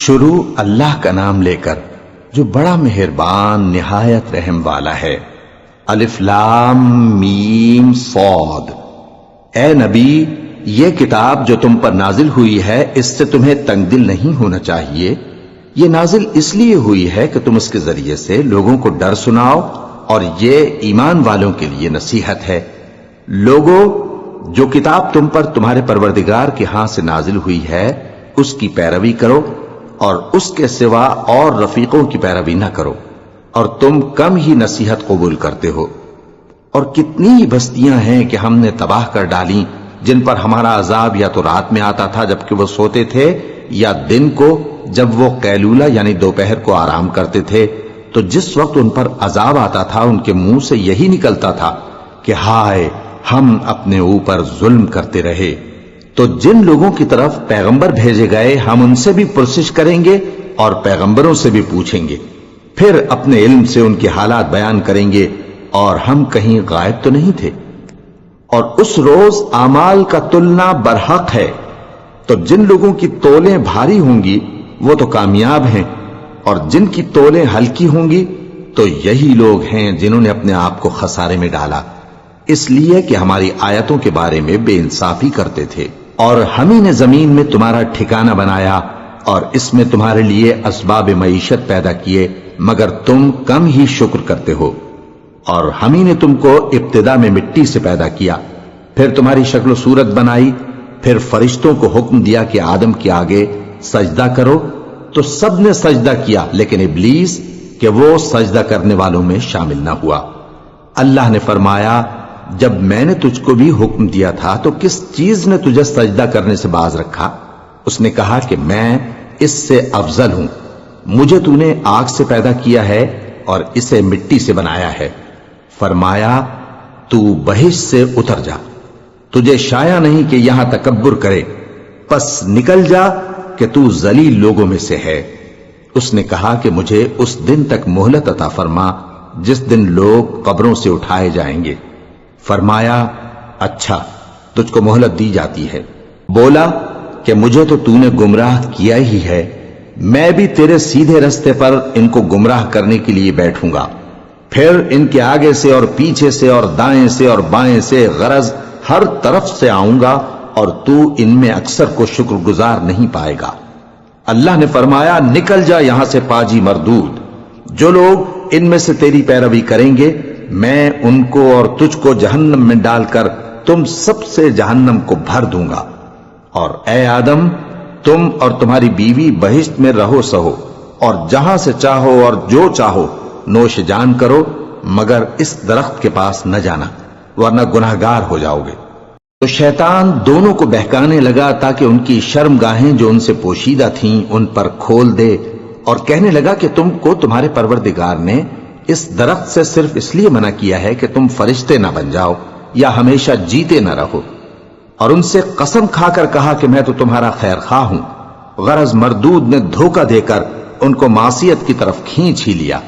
شروع اللہ کا نام لے کر جو بڑا مہربان نہایت رحم والا ہے۔ الف لام میم صاد۔ اے نبی، یہ کتاب جو تم پر نازل ہوئی ہے اس سے تمہیں تنگ دل نہیں ہونا چاہیے۔ یہ نازل اس لیے ہوئی ہے کہ تم اس کے ذریعے سے لوگوں کو ڈر سناؤ، اور یہ ایمان والوں کے لیے نصیحت ہے۔ لوگوں، جو کتاب تم پر تمہارے پروردگار کے ہاں سے نازل ہوئی ہے اس کی پیروی کرو، اور اس کے سوا اور رفیقوں کی پیروی نہ کرو، اور تم کم ہی نصیحت قبول کرتے ہو۔ اور کتنی ہی بستیاں ہیں کہ ہم نے تباہ کر ڈالیں جن پر ہمارا عذاب یا تو رات میں آتا تھا جبکہ وہ سوتے تھے، یا دن کو جب وہ قیلولہ یعنی دوپہر کو آرام کرتے تھے، تو جس وقت ان پر عذاب آتا تھا ان کے منہ سے یہی نکلتا تھا کہ ہائے، ہم اپنے اوپر ظلم کرتے رہے۔ تو جن لوگوں کی طرف پیغمبر بھیجے گئے ہم ان سے بھی پرسش کریں گے اور پیغمبروں سے بھی پوچھیں گے، پھر اپنے علم سے ان کے حالات بیان کریں گے، اور ہم کہیں غائب تو نہیں تھے۔ اور اس روز اعمال کا تلنا برحق ہے، تو جن لوگوں کی تولیں بھاری ہوں گی وہ تو کامیاب ہیں، اور جن کی تولیں ہلکی ہوں گی تو یہی لوگ ہیں جنہوں نے اپنے آپ کو خسارے میں ڈالا، اس لیے کہ ہماری آیتوں کے بارے میں بے انصافی کرتے تھے۔ اور ہم ہی نے زمین میں تمہارا ٹھکانہ بنایا اور اس میں تمہارے لیے اسباب معیشت پیدا کیے، مگر تم کم ہی شکر کرتے ہو۔ اور ہم ہی نے تم کو ابتدا میں مٹی سے پیدا کیا، پھر تمہاری شکل و صورت بنائی، پھر فرشتوں کو حکم دیا کہ آدم کے آگے سجدہ کرو، تو سب نے سجدہ کیا لیکن ابلیس کہ وہ سجدہ کرنے والوں میں شامل نہ ہوا۔ اللہ نے فرمایا، جب میں نے تجھ کو بھی حکم دیا تھا تو کس چیز نے تجھے سجدہ کرنے سے باز رکھا؟ اس نے کہا کہ میں اس سے افضل ہوں، مجھے تو نے آگ سے پیدا کیا ہے اور اسے مٹی سے بنایا ہے۔ فرمایا، تو بہشت سے اتر جا، تجھے شایع نہیں کہ یہاں تکبر کرے، پس نکل جا کہ تو ذلیل لوگوں میں سے ہے۔ اس نے کہا کہ مجھے اس دن تک مہلت عطا فرما جس دن لوگ قبروں سے اٹھائے جائیں گے۔ فرمایا، اچھا، تجھ کو مہلت دی جاتی ہے۔ بولا کہ مجھے تو نے گمراہ کیا ہی ہے، میں بھی تیرے سیدھے رستے پر ان کو گمراہ کرنے کے لیے بیٹھوں گا، پھر ان کے آگے سے اور پیچھے سے اور دائیں سے اور بائیں سے غرض ہر طرف سے آؤں گا، اور تو ان میں اکثر کو شکر گزار نہیں پائے گا۔ اللہ نے فرمایا، نکل جا یہاں سے پاجی مردود، جو لوگ ان میں سے تیری پیروی کریں گے میں ان کو اور تجھ کو جہنم میں ڈال کر تم سب سے جہنم کو بھر دوں گا۔ اور اے آدم، تم اور تمہاری بیوی بہشت میں رہو سہو، اور جہاں سے چاہو اور جو چاہو نوش جان کرو، مگر اس درخت کے پاس نہ جانا ورنہ گناہگار ہو جاؤ گے۔ تو شیطان دونوں کو بہکانے لگا تاکہ ان کی شرمگاہیں جو ان سے پوشیدہ تھیں ان پر کھول دے، اور کہنے لگا کہ تم کو تمہارے پروردگار نے اس درخت سے صرف اس لیے منع کیا ہے کہ تم فرشتے نہ بن جاؤ یا ہمیشہ جیتے نہ رہو۔ اور ان سے قسم کھا کر کہا کہ میں تو تمہارا خیر خواہ ہوں۔ غرض مردود نے دھوکہ دے کر ان کو معصیت کی طرف کھینچ ہی لیا۔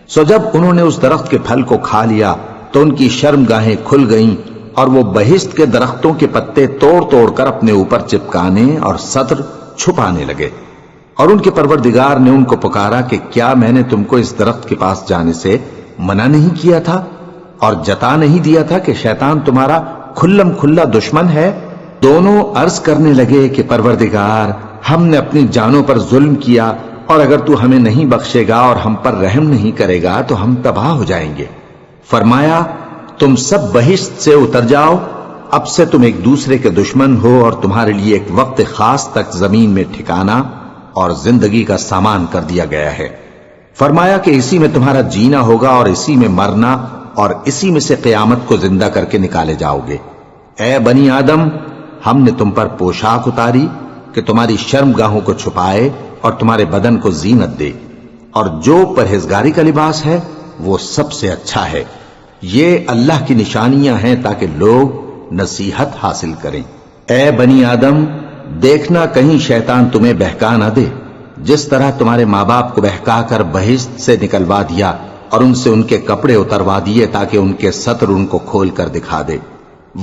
سو جب انہوں نے اس درخت کے پھل کو کھا لیا تو ان کی شرمگاہیں کھل گئیں، اور وہ بہشت کے درختوں کے پتے توڑ توڑ کر اپنے اوپر چپکانے اور سطر چھپانے لگے۔ اور ان کے پروردگار نے ان کو پکارا کہ کیا میں نے تم کو اس درخت کے پاس جانے سے منع نہیں کیا تھا اور جتا نہیں دیا تھا کہ شیطان تمہارا کھلم کھلا دشمن ہے؟ دونوں عرض کرنے لگے کہ پروردگار، ہم نے اپنی جانوں پر ظلم کیا، اور اگر تو ہمیں نہیں بخشے گا اور ہم پر رحم نہیں کرے گا تو ہم تباہ ہو جائیں گے۔ فرمایا، تم سب بہشت سے اتر جاؤ، اب سے تم ایک دوسرے کے دشمن ہو، اور تمہارے لیے ایک وقت خاص تک زمین میں ٹھکانہ اور زندگی کا سامان کر دیا گیا ہے۔ فرمایا کہ اسی میں تمہارا جینا ہوگا اور اسی میں مرنا، اور اسی میں سے قیامت کو زندہ کر کے نکالے جاؤ گے۔ اے بنی آدم، ہم نے تم پر پوشاک اتاری کہ تمہاری شرمگاہوں کو چھپائے اور تمہارے بدن کو زینت دے، اور جو پرہیزگاری کا لباس ہے وہ سب سے اچھا ہے۔ یہ اللہ کی نشانیاں ہیں تاکہ لوگ نصیحت حاصل کریں۔ اے بنی آدم، دیکھنا کہیں شیطان تمہیں بہکا نہ دے، جس طرح تمہارے ماں باپ کو بہکا کر بہشت سے نکلوا دیا اور ان سے ان کے کپڑے اتروا دیے تاکہ ان کے سطر ان کو کھول کر دکھا دے۔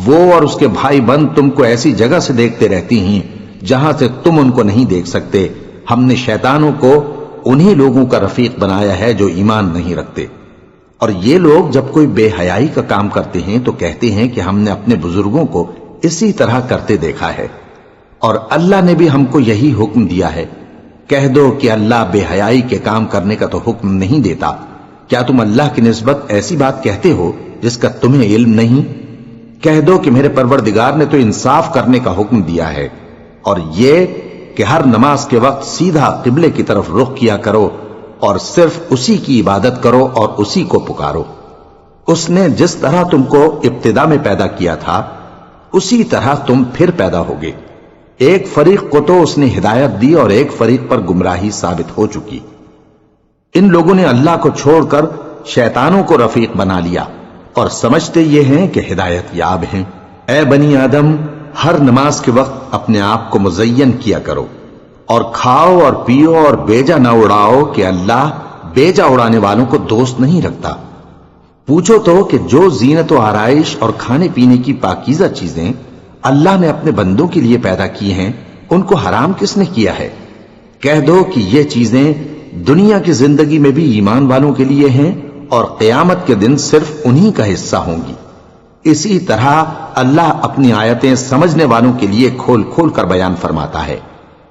وہ اور اس کے بھائی بند تم کو ایسی جگہ سے دیکھتے رہتی ہیں جہاں سے تم ان کو نہیں دیکھ سکتے، ہم نے شیطانوں کو انہی لوگوں کا رفیق بنایا ہے جو ایمان نہیں رکھتے۔ اور یہ لوگ جب کوئی بے حیائی کا کام کرتے ہیں تو کہتے ہیں کہ ہم نے اپنے بزرگوں کو اسی طرح کرتے دیکھا ہے، اور اللہ نے بھی ہم کو یہی حکم دیا ہے۔ کہہ دو کہ اللہ بے حیائی کے کام کرنے کا تو حکم نہیں دیتا، کیا تم اللہ کی نسبت ایسی بات کہتے ہو جس کا تمہیں علم نہیں؟ کہہ دو کہ میرے پروردگار نے تو انصاف کرنے کا حکم دیا ہے، اور یہ کہ ہر نماز کے وقت سیدھا قبلے کی طرف رخ کیا کرو اور صرف اسی کی عبادت کرو اور اسی کو پکارو۔ اس نے جس طرح تم کو ابتدا میں پیدا کیا تھا اسی طرح تم پھر پیدا ہوگے۔ ایک فریق کو تو اس نے ہدایت دی اور ایک فریق پر گمراہی ثابت ہو چکی۔ ان لوگوں نے اللہ کو چھوڑ کر شیطانوں کو رفیق بنا لیا اور سمجھتے یہ ہیں کہ ہدایت یاب ہیں۔ اے بنی آدم، ہر نماز کے وقت اپنے آپ کو مزین کیا کرو اور کھاؤ اور پیو اور بیجا نہ اڑاؤ کہ اللہ بیجا اڑانے والوں کو دوست نہیں رکھتا۔ پوچھو تو کہ جو زینت و آرائش اور کھانے پینے کی پاکیزہ چیزیں اللہ نے اپنے بندوں کے لیے پیدا کی ہیں ان کو حرام کس نے کیا ہے؟ کہہ دو کہ یہ چیزیں دنیا کی زندگی میں بھی ایمان والوں کے لیے ہیں اور قیامت کے دن صرف انہی کا حصہ ہوں گی۔ اسی طرح اللہ اپنی آیتیں سمجھنے والوں کے لیے کھول کھول کر بیان فرماتا ہے۔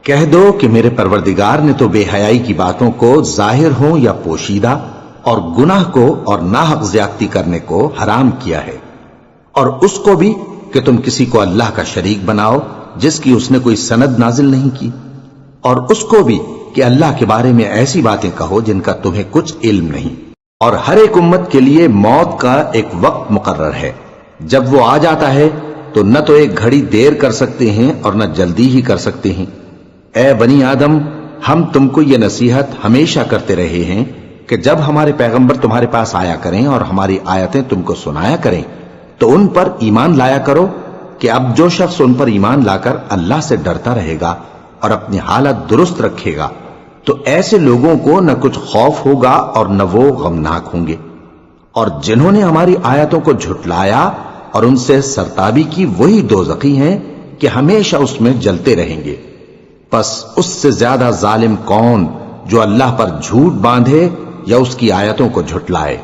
کہہ دو کہ میرے پروردگار نے تو بے حیائی کی باتوں کو ظاہر ہوں یا پوشیدہ اور گناہ کو اور ناحق زیادتی کرنے کو حرام کیا ہے، اور اس کو بھی کہ تم کسی کو اللہ کا شریک بناؤ جس کی اس نے کوئی سند نازل نہیں کی، اور اس کو بھی کہ اللہ کے بارے میں ایسی باتیں کہو جن کا تمہیں کچھ علم نہیں۔ اور ہر ایک امت کے لیے موت کا ایک وقت مقرر ہے، جب وہ آ جاتا ہے تو نہ تو ایک گھڑی دیر کر سکتے ہیں اور نہ جلدی ہی کر سکتے ہیں۔ اے بنی آدم، ہم تم کو یہ نصیحت ہمیشہ کرتے رہے ہیں کہ جب ہمارے پیغمبر تمہارے پاس آیا کریں اور ہماری آیتیں تم کو سنایا کریں تو ان پر ایمان لایا کرو، کہ اب جو شخص ان پر ایمان لا کر اللہ سے ڈرتا رہے گا اور اپنی حالت درست رکھے گا تو ایسے لوگوں کو نہ کچھ خوف ہوگا اور نہ وہ غمناک ہوں گے۔ اور جنہوں نے ہماری آیتوں کو جھٹلایا اور ان سے سرتابی کی وہی دوزخی ہیں کہ ہمیشہ اس میں جلتے رہیں گے۔ پس اس سے زیادہ ظالم کون جو اللہ پر جھوٹ باندھے یا اس کی آیتوں کو جھٹلائے؟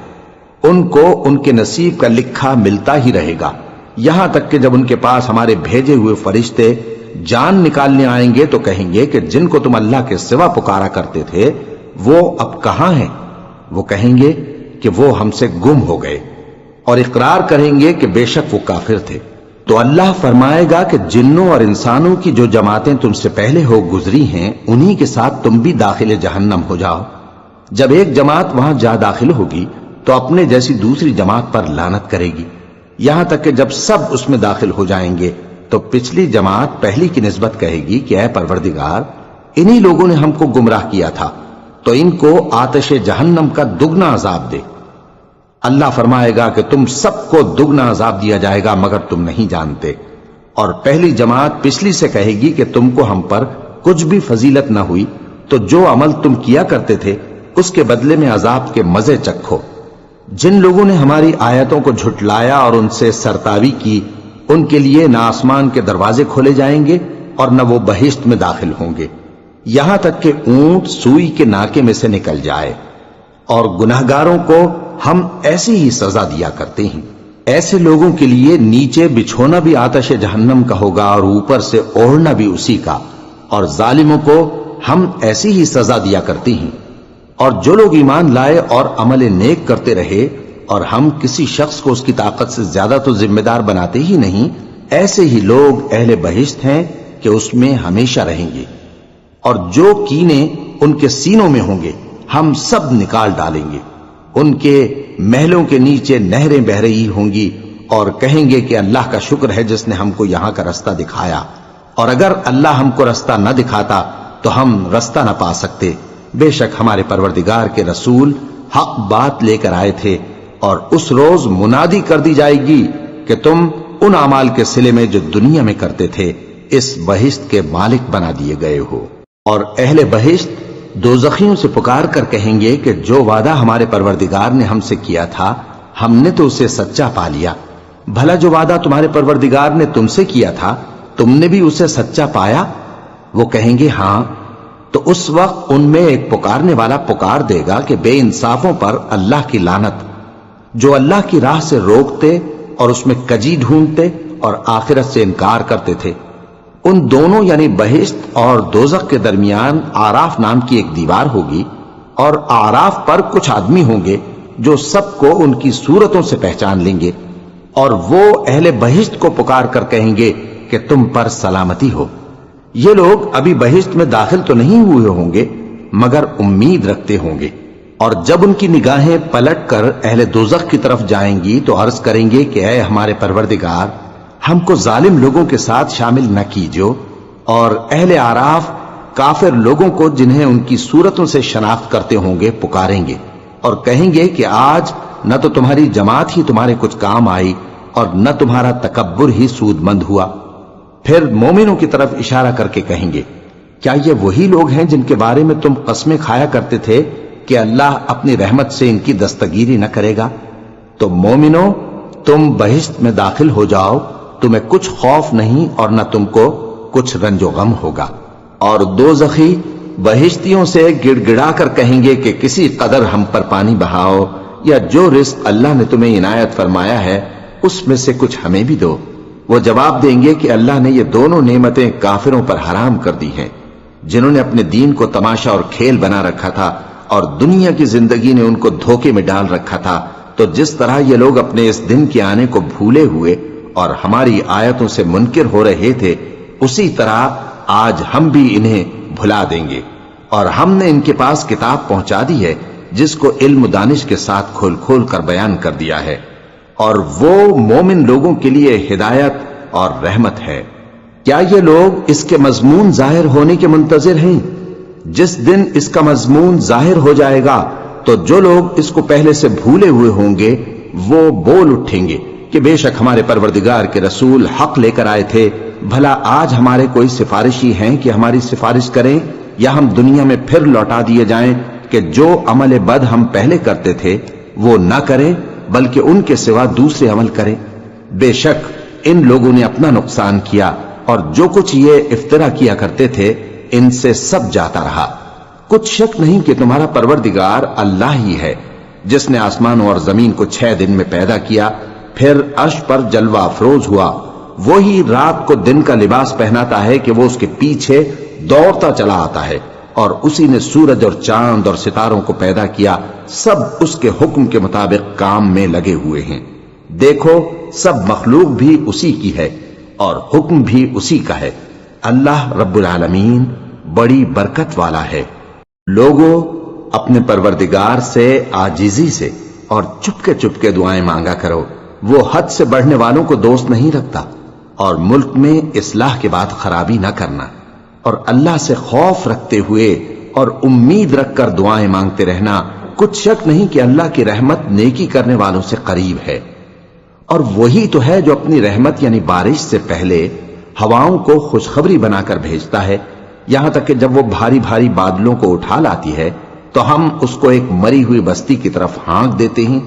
ان کو ان کے نصیب کا لکھا ملتا ہی رہے گا، یہاں تک کہ جب ان کے پاس ہمارے بھیجے ہوئے فرشتے جان نکالنے آئیں گے تو کہیں گے کہ جن کو تم اللہ کے سوا پکارا کرتے تھے وہ اب کہاں ہیں؟ وہ کہیں گے کہ وہ ہم سے گم ہو گئے، اور اقرار کریں گے کہ بے شک وہ کافر تھے۔ تو اللہ فرمائے گا کہ جنوں اور انسانوں کی جو جماعتیں تم سے پہلے ہو گزری ہیں انہی کے ساتھ تم بھی داخل جہنم ہو جاؤ۔ جب ایک جماعت وہاں جا داخل ہوگی تو اپنے جیسی دوسری جماعت پر لعنت کرے گی، یہاں تک کہ جب سب اس میں داخل ہو جائیں گے تو پچھلی جماعت پہلی کی نسبت کہے گی کہ اے پروردگار، انہی لوگوں نے ہم کو گمراہ کیا تھا، تو ان کو آتش جہنم کا دگنا عذاب دے۔ اللہ فرمائے گا کہ تم سب کو دگنا عذاب دیا جائے گا مگر تم نہیں جانتے۔ اور پہلی جماعت پچھلی سے کہے گی کہ تم کو ہم پر کچھ بھی فضیلت نہ ہوئی، تو جو عمل تم کیا کرتے تھے اس کے بدلے میں عذاب کے مزے چکھو۔ جن لوگوں نے ہماری آیتوں کو جھٹلایا اور ان سے سرتابی کی ان کے لیے نہ آسمان کے دروازے کھولے جائیں گے اور نہ وہ بہشت میں داخل ہوں گے، یہاں تک کہ اونٹ سوئی کے ناکے میں سے نکل جائے۔ اور گناہگاروں کو ہم ایسی ہی سزا دیا کرتے ہیں۔ ایسے لوگوں کے لیے نیچے بچھونا بھی آتش جہنم کا ہوگا اور اوپر سے اوڑھنا بھی اسی کا، اور ظالموں کو ہم ایسی ہی سزا دیا کرتے ہیں۔ اور جو لوگ ایمان لائے اور عمل نیک کرتے رہے اور ہم کسی شخص کو اس کی طاقت سے زیادہ تو ذمہ دار بناتے ہی نہیں، ایسے ہی لوگ اہل بہشت ہیں کہ اس میں ہمیشہ رہیں گے۔ اور جو کینے ان کے سینوں میں ہوں گے ہم سب نکال ڈالیں گے، ان کے محلوں کے نیچے نہریں بہ رہی ہوں گی، اور کہیں گے کہ اللہ کا شکر ہے جس نے ہم کو یہاں کا رستہ دکھایا، اور اگر اللہ ہم کو رستہ نہ دکھاتا تو ہم رستہ نہ پا سکتے۔ بے شک ہمارے پروردگار کے رسول حق بات لے کر آئے تھے، اور اس روز منادی کر دی جائے گی کہ تم ان اعمال کے صلے میں جو دنیا میں کرتے تھے اس بہشت کے مالک بنا دیے گئے ہو۔ اور اہل بہشت دوزخیوں سے پکار کر کہیں گے کہ جو وعدہ ہمارے پروردگار نے ہم سے کیا تھا ہم نے تو اسے سچا پا لیا، بھلا جو وعدہ تمہارے پروردگار نے تم سے کیا تھا تم نے بھی اسے سچا پایا؟ وہ کہیں گے ہاں۔ تو اس وقت ان میں ایک پکارنے والا پکار دے گا کہ بے انصافوں پر اللہ کی لعنت، جو اللہ کی راہ سے روکتے اور اس میں کجی ڈھونڈتے اور آخرت سے انکار کرتے تھے۔ ان دونوں یعنی بہشت اور دوزخ کے درمیان آراف نام کی ایک دیوار ہوگی، اور آراف پر کچھ آدمی ہوں گے جو سب کو ان کی صورتوں سے پہچان لیں گے، اور وہ اہل بہشت کو پکار کر کہیں گے کہ تم پر سلامتی ہو۔ یہ لوگ ابھی بہشت میں داخل تو نہیں ہوئے ہوں گے مگر امید رکھتے ہوں گے، اور جب ان کی نگاہیں پلٹ کر اہل دوزخ کی طرف جائیں گی تو عرض کریں گے کہ اے ہمارے پروردگار، ہم کو ظالم لوگوں کے ساتھ شامل نہ کیجو۔ اور اہل آراف کافر لوگوں کو جنہیں ان کی صورتوں سے شناخت کرتے ہوں گے پکاریں گے اور کہیں گے کہ آج نہ تو تمہاری جماعت ہی تمہارے کچھ کام آئی اور نہ تمہارا تکبر ہی سود مند ہوا۔ پھر مومنوں کی طرف اشارہ کر کے کہیں گے، کیا یہ وہی لوگ ہیں جن کے بارے میں تم قسمیں کھایا کرتے تھے کہ اللہ اپنی رحمت سے ان کی دستگیری نہ کرے گا؟ تو مومنوں، تم بہشت میں داخل ہو جاؤ، تمہیں کچھ خوف نہیں اور نہ تم کو کچھ رنج و غم ہوگا۔ اور دوزخی بہشتیوں سے گڑ گڑا کر کہیں گے کہ کسی قدر ہم پر پانی بہاؤ، یا جو رزق اللہ نے تمہیں عنایت فرمایا ہے اس میں سے کچھ ہمیں بھی دو۔ وہ جواب دیں گے کہ اللہ نے یہ دونوں نعمتیں کافروں پر حرام کر دی ہیں، جنہوں نے اپنے دین کو تماشا اور کھیل بنا رکھا تھا اور دنیا کی زندگی نے ان کو دھوکے میں ڈال رکھا تھا۔ تو جس طرح یہ لوگ اپنے اس دن کے آنے کو بھولے ہوئے اور ہماری آیتوں سے منکر ہو رہے تھے، اسی طرح آج ہم بھی انہیں بھلا دیں گے۔ اور ہم نے ان کے پاس کتاب پہنچا دی ہے جس کو علم و دانش کے ساتھ کھول کھول کر بیان کر دیا ہے، اور وہ مومن لوگوں کے لیے ہدایت اور رحمت ہے۔ کیا یہ لوگ اس کے مضمون ظاہر ہونے کے منتظر ہیں؟ جس دن اس کا مضمون ظاہر ہو جائے گا تو جو لوگ اس کو پہلے سے بھولے ہوئے ہوں گے وہ بول اٹھیں گے کہ بے شک ہمارے پروردگار کے رسول حق لے کر آئے تھے، بھلا آج ہمارے کوئی سفارشی ہیں کہ ہماری سفارش کریں، یا ہم دنیا میں پھر لوٹا دیے جائیں کہ جو عمل بد ہم پہلے کرتے تھے وہ نہ کریں بلکہ ان کے سوا دوسرے عمل کریں۔ بے شک ان لوگوں نے اپنا نقصان کیا، اور جو کچھ یہ افترا کیا کرتے تھے ان سے سب جاتا رہا۔ کچھ شک نہیں کہ تمہارا پروردگار اللہ ہی ہے جس نے آسمانوں اور زمین کو 6 دن میں پیدا کیا، پھر عرش پر جلوہ افروز ہوا۔ وہی رات کو دن کا لباس پہناتا ہے کہ وہ اس کے پیچھے دوڑتا چلا آتا ہے، اور اسی نے سورج اور چاند اور ستاروں کو پیدا کیا، سب اس کے حکم کے مطابق کام میں لگے ہوئے ہیں۔ دیکھو سب مخلوق بھی اسی کی ہے اور حکم بھی اسی کا ہے۔ اللہ رب العالمین بڑی برکت والا ہے۔ لوگوں، اپنے پروردگار سے عاجزی سے اور چپکے دعائیں مانگا کرو، وہ حد سے بڑھنے والوں کو دوست نہیں رکھتا، اور ملک میں اصلاح کے بعد خرابی نہ کرنا، اور اللہ سے خوف رکھتے ہوئے اور امید رکھ کر دعائیں مانگتے رہنا۔ کچھ شک نہیں کہ اللہ کی رحمت نیکی کرنے والوں سے قریب ہے، اور وہی تو ہے جو اپنی رحمت یعنی بارش سے پہلے ہواؤں کو خوشخبری بنا کر بھیجتا ہے، یہاں تک کہ جب وہ بھاری بھاری بادلوں کو اٹھا لاتی ہے تو ہم اس کو ایک مری ہوئی بستی کی طرف ہانک دیتے ہیں،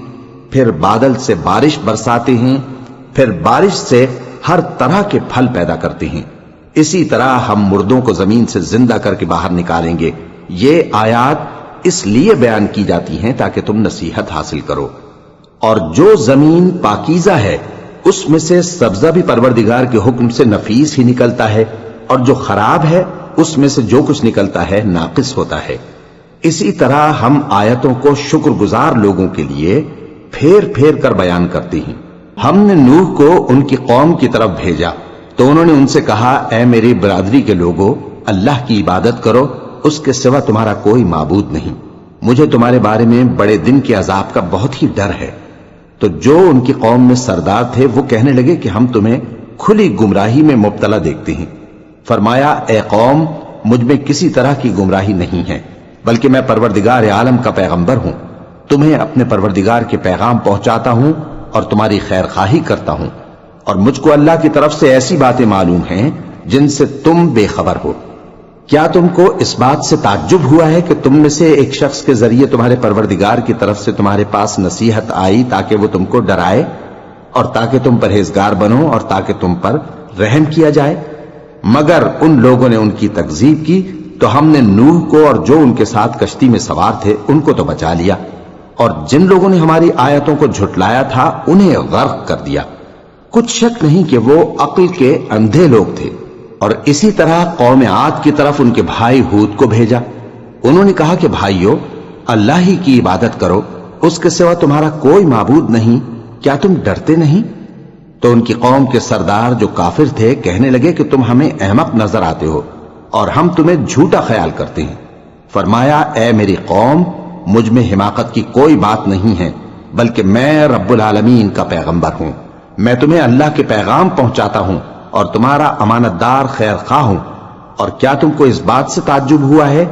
پھر بادل سے بارش برساتے ہیں، پھر بارش سے ہر طرح کے پھل پیدا کرتے ہیں۔ اسی طرح ہم مردوں کو زمین سے زندہ کر کے باہر نکالیں گے۔ یہ آیات اس لیے بیان کی جاتی ہیں تاکہ تم نصیحت حاصل کرو۔ اور جو زمین پاکیزہ ہے اس میں سے سبزہ بھی پروردگار کے حکم سے نفیس ہی نکلتا ہے، اور جو خراب ہے اس میں سے جو کچھ نکلتا ہے ناقص ہوتا ہے۔ اسی طرح ہم آیتوں کو شکر گزار لوگوں کے لیے پھیر پھیر کر بیان کرتے ہیں۔ ہم نے نوح کو ان کی قوم کی طرف بھیجا تو انہوں نے ان سے کہا، اے میری برادری کے لوگوں، اللہ کی عبادت کرو، اس کے سوا تمہارا کوئی معبود نہیں۔ مجھے تمہارے بارے میں بڑے دن کے عذاب کا بہت ہی ڈر ہے۔ تو جو ان کی قوم میں سردار تھے وہ کہنے لگے کہ ہم تمہیں کھلی گمراہی میں مبتلا دیکھتے ہیں۔ فرمایا، اے قوم، مجھ میں کسی طرح کی گمراہی نہیں ہے، بلکہ میں پروردگار عالم کا پیغمبر ہوں، تمہیں اپنے پروردگار کے پیغام پہنچاتا ہوں اور تمہاری خیر خواہی کرتا ہوں، اور مجھ کو اللہ کی طرف سے ایسی باتیں معلوم ہیں جن سے تم بے خبر ہو۔ کیا تم کو اس بات سے تعجب ہوا ہے کہ تم میں سے ایک شخص کے ذریعے تمہارے پروردگار کی طرف سے تمہارے پاس نصیحت آئی تاکہ وہ تم کو ڈرائے اور تاکہ تم پرہیزگار بنو اور تاکہ تم پر رحم کیا جائے؟ مگر ان لوگوں نے ان کی تکذیب کی تو ہم نے نوح کو اور جو ان کے ساتھ کشتی میں سوار تھے ان کو تو بچا لیا، اور جن لوگوں نے ہماری آیتوں کو جھٹلایا تھا انہیں غرق کر دیا۔ کچھ شک نہیں کہ وہ عقل کے اندھے لوگ تھے۔ اور اسی طرح قوم عاد کی طرف ان کے بھائی ہود کو بھیجا۔ انہوں نے کہا کہ بھائیو، اللہ ہی کی عبادت کرو، اس کے سوا تمہارا کوئی معبود نہیں، کیا تم ڈرتے نہیں؟ تو ان کی قوم کے سردار جو کافر تھے کہنے لگے کہ تم ہمیں احمق نظر آتے ہو اور ہم تمہیں جھوٹا خیال کرتے ہیں۔ فرمایا، اے میری قوم، مجھ میں حماقت کی کوئی بات نہیں ہے، بلکہ میں رب العالمین کا پیغمبر ہوں۔ میں تمہیں اللہ کے پیغام پہنچاتا ہوں اور تمہارا امانت دار خیر خواہ ہوں۔ اور کیا تم کو اس بات سے تعجب ہوا ہے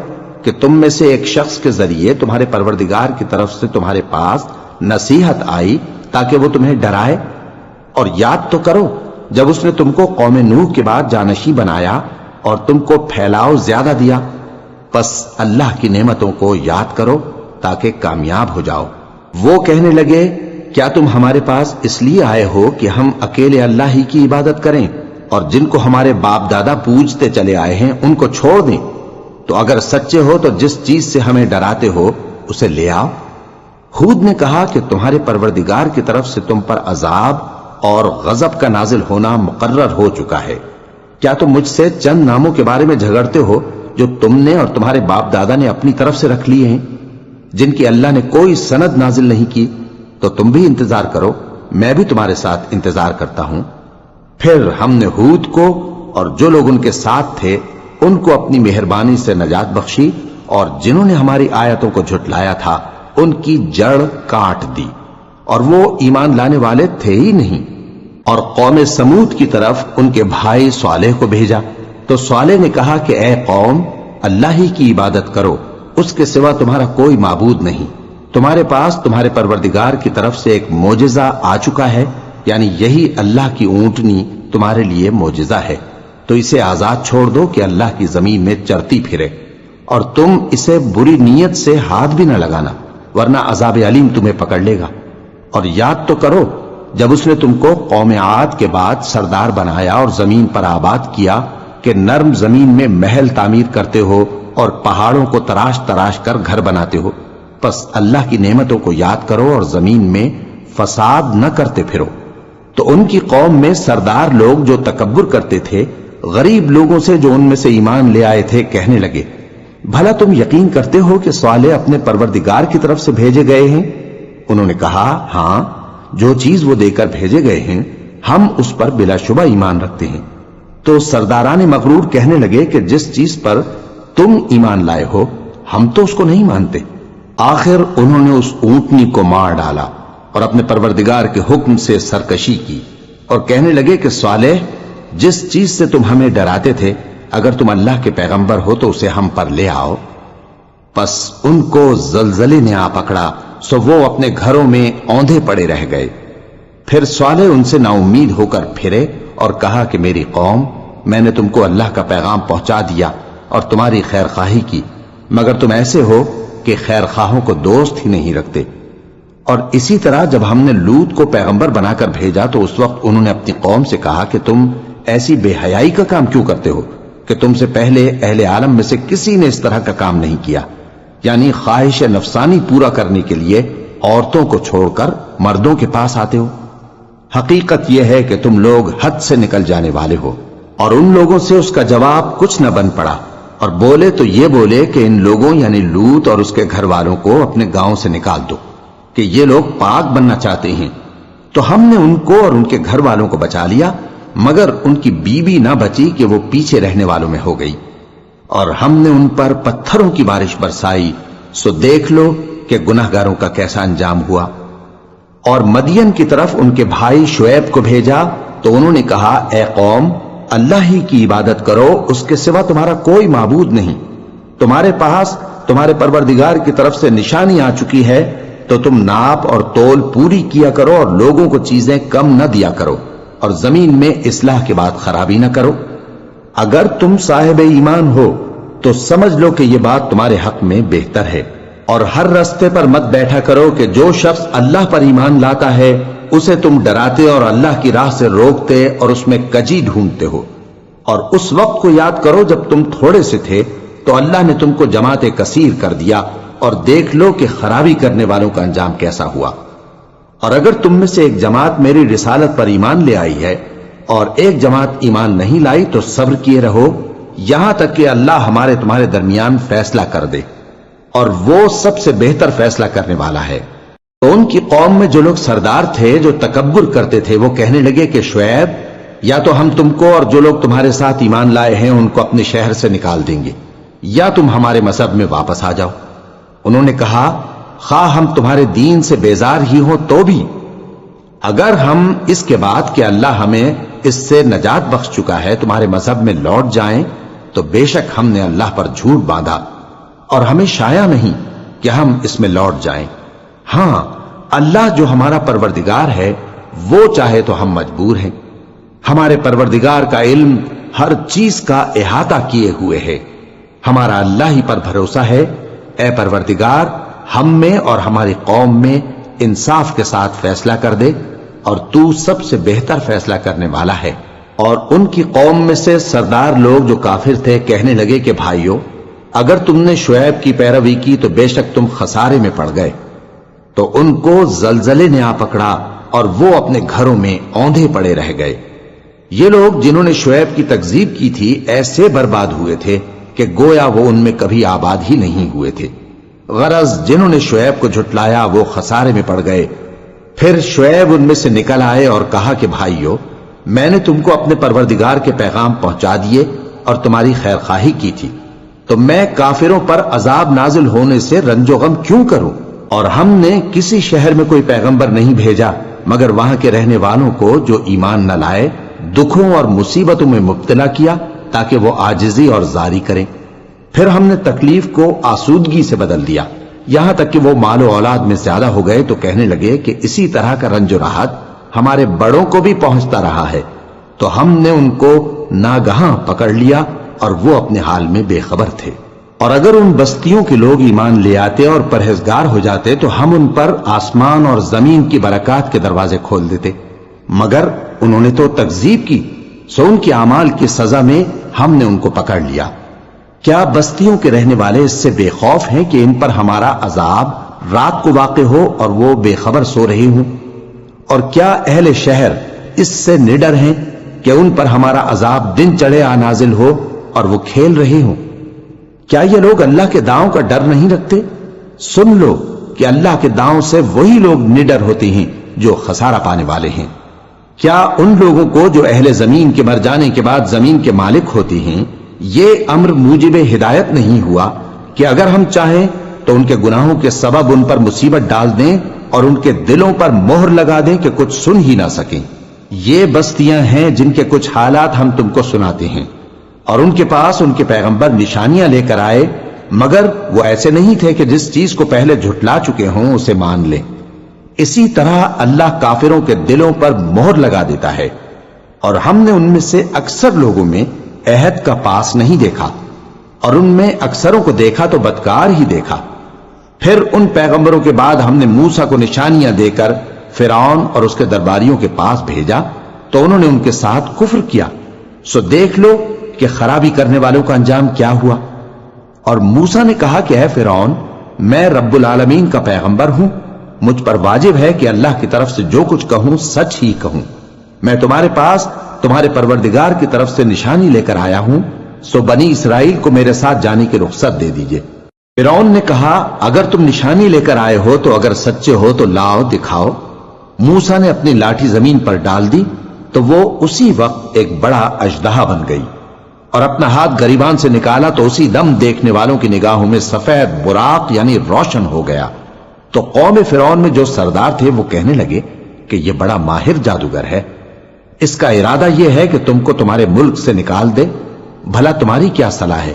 کہ تم میں سے ایک شخص کے ذریعے تمہارے پروردگار کی طرف سے تمہارے پاس نصیحت آئی تاکہ وہ تمہیں ڈرائے؟ اور یاد تو کرو جب اس نے تم کو قوم نوح کے بعد جانشین بنایا اور تم کو پھیلاؤ زیادہ دیا۔ پس اللہ کی نعمتوں کو یاد کرو تاکہ کامیاب ہو جاؤ۔ وہ کہنے لگے، کیا تم ہمارے پاس اس لیے آئے ہو کہ ہم اکیلے اللہ ہی کی عبادت کریں اور جن کو ہمارے باپ دادا پوجتے چلے آئے ہیں ان کو چھوڑ دیں؟ تو اگر سچے ہو تو جس چیز سے ہمیں ڈراتے ہو اسے لے آؤ۔ ہود نے کہا کہ تمہارے پروردگار کی طرف سے تم پر عذاب اور غضب کا نازل ہونا مقرر ہو چکا ہے۔ کیا تم مجھ سے چند ناموں کے بارے میں جھگڑتے ہو جو تم نے اور تمہارے باپ دادا نے اپنی طرف سے رکھ لیے ہیں، جن کی اللہ نے کوئی سند نازل نہیں کی؟ تو تم بھی انتظار کرو، میں بھی تمہارے ساتھ انتظار کرتا ہوں۔ پھر ہم نے ہود کو اور جو لوگ ان کے ساتھ تھے ان کو اپنی مہربانی سے نجات بخشی، اور جنہوں نے ہماری آیتوں کو جھٹلایا تھا ان کی جڑ کاٹ دی، اور وہ ایمان لانے والے تھے ہی نہیں۔ اور قوم سمود کی طرف ان کے بھائی صالح کو بھیجا، تو صالح نے کہا کہ اے قوم، اللہ ہی کی عبادت کرو، اس کے سوا تمہارا کوئی معبود نہیں۔ تمہارے پاس تمہارے پروردگار کی طرف سے ایک معجزہ آ چکا ہے، یعنی یہی اللہ کی اونٹنی تمہارے لیے معجزہ ہے، تو اسے آزاد چھوڑ دو کہ اللہ کی زمین میں چرتی پھرے، اور تم اسے بری نیت سے ہاتھ بھی نہ لگانا، ورنہ عذاب علیم تمہیں پکڑ لے گا۔ اور یاد تو کرو جب اس نے تم کو قوم عاد کے بعد سردار بنایا اور زمین پر آباد کیا کہ نرم زمین میں محل تعمیر کرتے ہو اور پہاڑوں کو تراش تراش کر گھر بناتے ہو۔ پس اللہ کی نعمتوں کو یاد کرو اور زمین میں فساد نہ کرتے پھرو۔ تو ان کی قوم میں سردار لوگ جو تکبر کرتے تھے غریب لوگوں سے جو ان میں سے ایمان لے آئے تھے کہنے لگے، بھلا تم یقین کرتے ہو کہ صالح اپنے پروردگار کی طرف سے بھیجے گئے ہیں؟ انہوں نے کہا، ہاں، جو چیز وہ دے کر بھیجے گئے ہیں ہم اس پر بلا شبہ ایمان رکھتے ہیں۔ تو سرداران مغرور کہنے لگے کہ جس چیز پر تم ایمان لائے ہو ہم تو اس کو نہیں مانتے۔ آخر انہوں نے اس اونٹنی کو مار ڈالا اور اپنے پروردگار کے حکم سے سرکشی کی، اور کہنے لگے کہ صالح، جس چیز سے تم ہمیں ڈراتے تھے اگر تم اللہ کے پیغمبر ہو تو اسے ہم پر لے آؤ۔ پس ان کو زلزلے نے آ پکڑا، سو وہ اپنے گھروں میں اوندھے پڑے رہ گئے۔ پھر صالح ان سے نا امید ہو کر پھرے اور کہا کہ میری قوم، میں نے تم کو اللہ کا پیغام پہنچا دیا اور تمہاری خیر خواہی کی، مگر تم ایسے ہو کہ خیر خواہوں کو دوست ہی نہیں رکھتے۔ اور اسی طرح جب ہم نے لوط کو پیغمبر بنا کر بھیجا تو اس وقت انہوں نے اپنی قوم سے کہا کہ تم ایسی بے حیائی کا کام کیوں کرتے ہو کہ تم سے پہلے اہل عالم میں سے کسی نے اس طرح کا کام نہیں کیا، یعنی خواہش نفسانی پورا کرنے کے لیے عورتوں کو چھوڑ کر مردوں کے پاس آتے ہو۔ حقیقت یہ ہے کہ تم لوگ حد سے نکل جانے والے ہو۔ اور ان لوگوں سے اس کا جواب کچھ نہ بن پڑا، اور بولے تو یہ بولے کہ ان لوگوں یعنی لوط اور اس کے گھر والوں کو اپنے گاؤں سے نکال دو کہ یہ لوگ پاک بننا چاہتے ہیں۔ تو ہم نے ان کو اور ان کے گھر والوں کو بچا لیا، مگر ان کی بیوی نہ بچی کہ وہ پیچھے رہنے والوں میں ہو گئی۔ اور ہم نے ان پر پتھروں کی بارش برسائی، سو دیکھ لو کہ گناہگاروں کا کیسا انجام ہوا۔ اور مدین کی طرف ان کے بھائی شعیب کو بھیجا تو انہوں نے کہا، اے قوم، اللہ ہی کی عبادت کرو، اس کے سوا تمہارا کوئی معبود نہیں۔ تمہارے پاس تمہارے پروردگار کی طرف سے نشانی آ چکی ہے، تو تم ناپ اور تول پوری کیا کرو اور لوگوں کو چیزیں کم نہ دیا کرو، اور زمین میں اصلاح کے بعد خرابی نہ کرو۔ اگر تم صاحب ایمان ہو تو سمجھ لو کہ یہ بات تمہارے حق میں بہتر ہے، اور ہر رستے پر مت بیٹھا کرو کہ جو شخص اللہ پر ایمان لاتا ہے اسے تم ڈراتے اور اللہ کی راہ سے روکتے اور اس میں کجی ڈھونڈتے ہو۔ اور اس وقت کو یاد کرو جب تم تھوڑے سے تھے تو اللہ نے تم کو جماعت کثیر کر دیا، اور دیکھ لو کہ خرابی کرنے والوں کا انجام کیسا ہوا۔ اور اگر تم میں سے ایک جماعت میری رسالت پر ایمان لے آئی ہے اور ایک جماعت ایمان نہیں لائی تو صبر کیے رہو یہاں تک کہ اللہ ہمارے تمہارے درمیان فیصلہ کر دے، اور وہ سب سے بہتر فیصلہ کرنے والا ہے۔ تو ان کی قوم میں جو لوگ سردار تھے جو تکبر کرتے تھے وہ کہنے لگے کہ شعیب، یا تو ہم تم کو اور جو لوگ تمہارے ساتھ ایمان لائے ہیں ان کو اپنے شہر سے نکال دیں گے، یا تم ہمارے مذہب میں واپس آ جاؤ۔ انہوں نے کہا خواہ ہم تمہارے دین سے بیزار ہی ہوں تو بھی، اگر ہم اس کے بعد کہ اللہ ہمیں اس سے نجات بخش چکا ہے تمہارے مذہب میں لوٹ جائیں تو بے شک ہم نے اللہ پر جھوٹ باندھا، اور ہمیں شایع نہیں کہ ہم اس میں لوٹ جائیں۔ ہاں، اللہ جو ہمارا پروردگار ہے وہ چاہے تو ہم مجبور ہیں۔ ہمارے پروردگار کا علم ہر چیز کا احاطہ کیے ہوئے ہے۔ ہمارا اللہ ہی پر بھروسہ ہے۔ اے پروردگار، ہم میں اور ہماری قوم میں انصاف کے ساتھ فیصلہ کر دے، اور تو سب سے بہتر فیصلہ کرنے والا ہے۔ اور ان کی قوم میں سے سردار لوگ جو کافر تھے کہنے لگے کہ بھائیو، اگر تم نے شعیب کی پیروی کی تو بے شک تم خسارے میں پڑ گئے۔ تو ان کو زلزلے نے آ پکڑا اور وہ اپنے گھروں میں اوندھے پڑے رہ گئے۔ یہ لوگ جنہوں نے شعیب کی تکذیب کی تھی ایسے برباد ہوئے تھے کہ گویا وہ ان میں کبھی آباد ہی نہیں ہوئے تھے۔ غرض جنہوں نے شعیب کو جھٹلایا وہ خسارے میں پڑ گئے۔ پھر شعیب ان میں سے نکل آئے اور کہا کہ بھائیو، میں نے تم کو اپنے پروردگار کے پیغام پہنچا دیے اور تمہاری خیر خواہی کی تھی، تو میں کافروں پر عذاب نازل ہونے سے رنج و غم کیوں کروں؟ اور ہم نے کسی شہر میں کوئی پیغمبر نہیں بھیجا مگر وہاں کے رہنے والوں کو جو ایمان نہ لائے دکھوں اور مصیبتوں میں مبتلا کیا تاکہ وہ عاجزی اور زاری کریں۔ پھر ہم نے تکلیف کو آسودگی سے بدل دیا، یہاں تک کہ وہ مال و اولاد میں زیادہ ہو گئے تو کہنے لگے کہ اسی طرح کا رنج و راحت ہمارے بڑوں کو بھی پہنچتا رہا ہے۔ تو ہم نے ان کو ناگہاں پکڑ لیا اور وہ اپنے حال میں بے خبر تھے۔ اور اگر ان بستیوں کے لوگ ایمان لے آتے اور پرہیزگار ہو جاتے تو ہم ان پر آسمان اور زمین کی برکات کے دروازے کھول دیتے، مگر انہوں نے تو تکذیب کی، سو ان کے اعمال کی سزا میں ہم نے ان کو پکڑ لیا۔ کیا بستیوں کے رہنے والے اس سے بے خوف ہیں کہ ان پر ہمارا عذاب رات کو واقع ہو اور وہ بے خبر سو رہے ہوں؟ اور کیا اہل شہر اس سے نڈر ہیں کہ ان پر ہمارا عذاب دن چڑھے آ نازل ہو اور وہ کھیل رہے ہوں؟ کیا یہ لوگ اللہ کے داؤں کا ڈر نہیں رکھتے؟ سن لو کہ اللہ کے داؤں سے وہی لوگ نڈر ہوتے ہیں جو خسارہ پانے والے ہیں۔ کیا ان لوگوں کو جو اہل زمین کے مر جانے کے بعد زمین کے مالک ہوتے ہیں یہ امر موجب ہدایت نہیں ہوا کہ اگر ہم چاہیں تو ان کے گناہوں کے سبب ان پر مصیبت ڈال دیں اور ان کے دلوں پر مہر لگا دیں کہ کچھ سن ہی نہ سکیں؟ یہ بستیاں ہیں جن کے کچھ حالات ہم تم کو سناتے ہیں، اور ان کے پاس ان کے پیغمبر نشانیاں لے کر آئے، مگر وہ ایسے نہیں تھے کہ جس چیز کو پہلے جھٹلا چکے ہوں اسے مان لیں۔ اسی طرح اللہ کافروں کے دلوں پر مہر لگا دیتا ہے، اور ہم نے ان میں سے اکثر لوگوں میں عہد کا پاس نہیں دیکھا، اور ان میں اکثروں کو دیکھا تو بدکار ہی دیکھا۔ پھر ان پیغمبروں کے بعد ہم نے موسیٰ کو نشانیاں دے کر فرعون اور اس کے درباریوں کے پاس بھیجا تو انہوں نے ان کے ساتھ کفر کیا، سو دیکھ لو کہ خرابی کرنے والوں کا انجام کیا ہوا۔ اور موسیٰ نے کہا کہ اے فرعون، میں رب العالمین کا پیغمبر ہوں، مجھ پر واجب ہے کہ اللہ کی طرف سے جو کچھ کہوں سچ ہی کہوں۔ میں تمہارے پاس تمہارے پروردگار کی طرف سے نشانی لے کر آیا ہوں، سو بنی اسرائیل کو میرے ساتھ جانے کی رخصت دے دیجئے۔ فرعون نے کہا اگر تم نشانی لے کر آئے ہو تو اگر سچے ہو تو لاؤ دکھاؤ۔ موسیٰ نے اپنی لاٹھی زمین پر ڈال دی تو وہ اسی وقت ایک بڑا اژدہا بن گئی، اور اپنا ہاتھ گریبان سے نکالا تو اسی دم دیکھنے والوں کی نگاہوں میں سفید براق یعنی روشن ہو گیا۔ تو قوم فرعون میں جو سردار تھے وہ کہنے لگے کہ یہ بڑا ماہر جادوگر ہے، اس کا ارادہ یہ ہے کہ تم کو تمہارے ملک سے نکال دے، بھلا تمہاری کیا صلاح ہے؟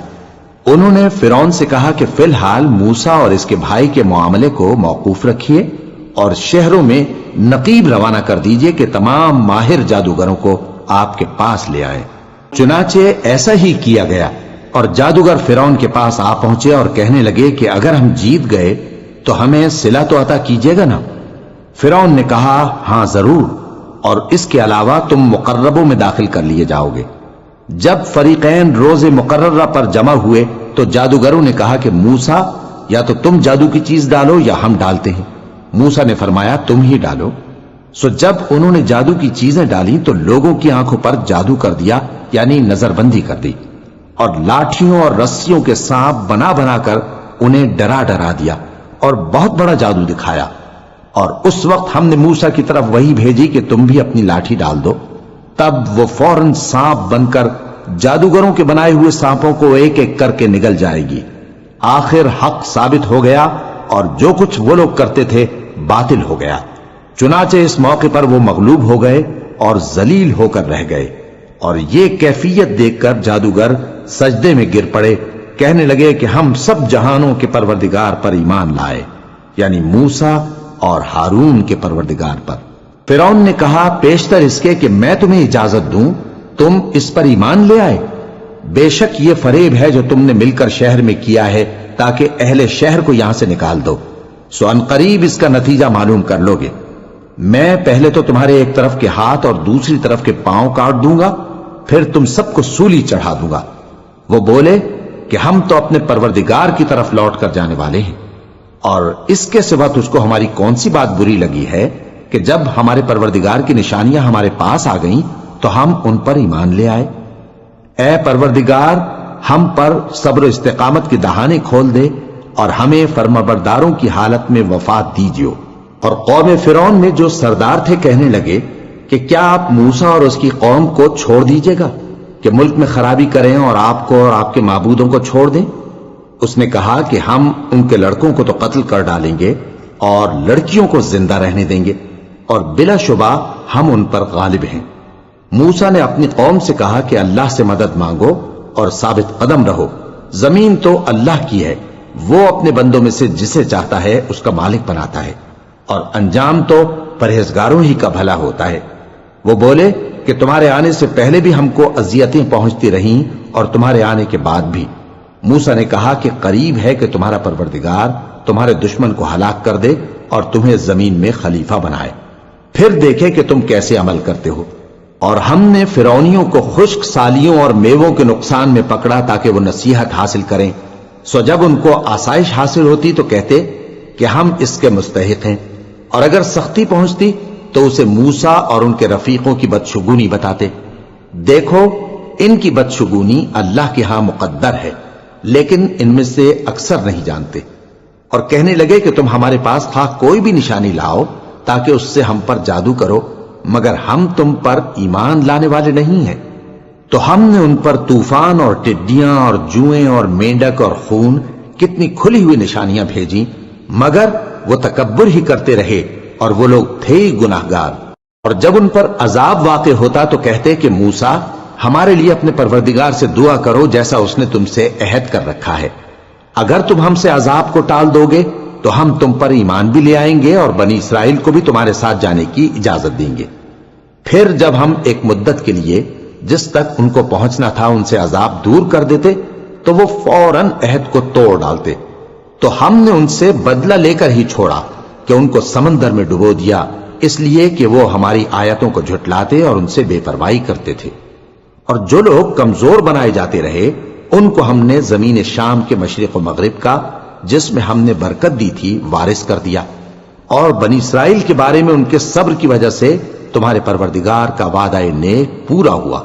انہوں نے فرعون سے کہا کہ فی الحال موسیٰ اور اس کے بھائی کے معاملے کو موقوف رکھیے اور شہروں میں نقیب روانہ کر دیجئے کہ تمام ماہر جادوگروں کو آپ کے پاس لے آئیں۔ چنانچہ ایسا ہی کیا گیا، اور جادوگر فرعون کے پاس آ پہنچے اور کہنے لگے کہ اگر ہم جیت گئے تو ہمیں صلہ تو عطا کیجیے گا نا؟ فرعون نے کہا ہاں ضرور، اور اس کے علاوہ تم مقربوں میں داخل کر لیے جاؤ گے۔ جب فریقین روز مقررہ پر جمع ہوئے تو جادوگروں نے کہا کہ موسیٰ یا تو تم جادو کی چیز ڈالو یا ہم ڈالتے ہیں۔ موسیٰ نے فرمایا تم ہی ڈالو۔ سو جب انہوں نے جادو کی چیزیں ڈالی تو لوگوں کی آنکھوں پر جادو کر دیا، یعنی نظر بندی کر دی، اور لاٹھیوں اور رسیوں کے سانپ بنا بنا کر انہیں ڈرا ڈرا دیا اور بہت بڑا جادو دکھایا۔ اور اس وقت ہم نے موسیٰ کی طرف وحی بھیجی کہ تم بھی اپنی لاٹھی ڈال دو، تب وہ فوراً سانپ بن کر جادوگروں کے بنائے ہوئے سانپوں کو ایک ایک کر کے نگل جائے گی۔ آخر حق ثابت ہو گیا اور جو کچھ وہ لوگ کرتے تھے باطل ہو گیا۔ چنانچہ اس موقع پر وہ مغلوب ہو گئے اور ذلیل ہو کر رہ گئے، اور یہ کیفیت دیکھ کر جادوگر سجدے میں گر پڑے، کہنے لگے کہ ہم سب جہانوں کے پروردگار پر ایمان لائے، یعنی موسیٰ اور ہارون کے پروردگار پر۔ فرعون نے کہا پیشتر اس کے کہ میں تمہیں اجازت دوں تم اس پر ایمان لے آئے، بے شک یہ فریب ہے جو تم نے مل کر شہر میں کیا ہے تاکہ اہل شہر کو یہاں سے نکال دو، سو ان قریب اس کا نتیجہ معلوم کر لو گے۔ میں پہلے تو تمہارے ایک طرف کے ہاتھ اور دوسری طرف کے پاؤں کاٹ دوں گا، پھر تم سب کو سولی چڑھا دوں گا۔ وہ بولے کہ ہم تو اپنے پروردگار کی طرف لوٹ کر جانے والے ہیں، اور اس کے سوا تجھ کو ہماری کون سی بات بری لگی ہے کہ جب ہمارے پروردگار کی نشانیاں ہمارے پاس آ گئیں تو ہم ان پر ایمان لے آئے۔ اے پروردگار، ہم پر صبر و استقامت کی دہانے کھول دے اور ہمیں فرمانبرداروں کی حالت میں وفات دیجیو۔ اور قوم فرعون میں جو سردار تھے کہنے لگے کہ کیا آپ موسیٰ اور اس کی قوم کو چھوڑ دیجیے گا کہ ملک میں خرابی کریں اور آپ کو اور آپ کے معبودوں کو چھوڑ دیں؟ اس نے کہا کہ ہم ان کے لڑکوں کو تو قتل کر ڈالیں گے اور لڑکیوں کو زندہ رہنے دیں گے، اور بلا شبہ ہم ان پر غالب ہیں۔ موسیٰ نے اپنی قوم سے کہا کہ اللہ سے مدد مانگو اور ثابت قدم رہو، زمین تو اللہ کی ہے، وہ اپنے بندوں میں سے جسے چاہتا ہے اس کا مالک بناتا ہے، اور انجام تو پرہیزگاروں ہی کا بھلا ہوتا ہے۔ وہ بولے کہ تمہارے آنے سے پہلے بھی ہم کو اذیتیں پہنچتی رہیں اور تمہارے آنے کے بعد بھی۔ موسیٰ نے کہا کہ قریب ہے کہ تمہارا پروردگار تمہارے دشمن کو ہلاک کر دے اور تمہیں زمین میں خلیفہ بنائے، پھر دیکھے کہ تم کیسے عمل کرتے ہو۔ اور ہم نے فرعونیوں کو خشک سالیوں اور میووں کے نقصان میں پکڑا تاکہ وہ نصیحت حاصل کریں، سو جب ان کو آسائش حاصل ہوتی تو کہتے کہ ہم اس کے مستحق ہیں، اور اگر سختی پہنچتی تو اسے موسیٰ اور ان کے رفیقوں کی بدشگونی بتاتے۔ دیکھو ان کی بدشگونی اللہ کے ہاں مقدر ہے، لیکن ان میں سے اکثر نہیں جانتے۔ اور کہنے لگے کہ تم ہمارے پاس خواہ کوئی بھی نشانی لاؤ تاکہ اس سے ہم پر جادو کرو، مگر ہم تم پر ایمان لانے والے نہیں ہیں۔ تو ہم نے ان پر طوفان اور ٹڈیاں اور جوئیں اور مینڈک اور خون کتنی کھلی ہوئی نشانیاں بھیجیں، مگر وہ تکبر ہی کرتے رہے اور وہ لوگ تھے ہی گناہگار۔ اور جب ان پر عذاب واقع ہوتا تو کہتے کہ موسیٰ ہمارے لیے اپنے پروردگار سے دعا کرو جیسا اس نے تم سے عہد کر رکھا ہے، اگر تم ہم سے عذاب کو ٹال دو گے تو ہم تم پر ایمان بھی لے آئیں گے اور بنی اسرائیل کو بھی تمہارے ساتھ جانے کی اجازت دیں گے۔ پھر جب ہم ایک مدت کے لیے جس تک ان کو پہنچنا تھا ان سے عذاب دور کر دیتے تو وہ فوراً عہد کو توڑ ڈالتے، تو ہم نے ان سے بدلہ لے کر ہی چھوڑا کہ ان کو سمندر میں ڈبو دیا، اس لیے کہ وہ ہماری آیتوں کو جھٹلاتے اور ان سے بے پرواہی کرتے تھے۔ اور جو لوگ کمزور بنائے جاتے رہے ان کو ہم نے زمین شام کے مشرق و مغرب کا جس میں ہم نے برکت دی تھی وارث کر دیا، اور بنی اسرائیل کے بارے میں ان کے صبر کی وجہ سے تمہارے پروردگار کا وعدہ نیک پورا ہوا۔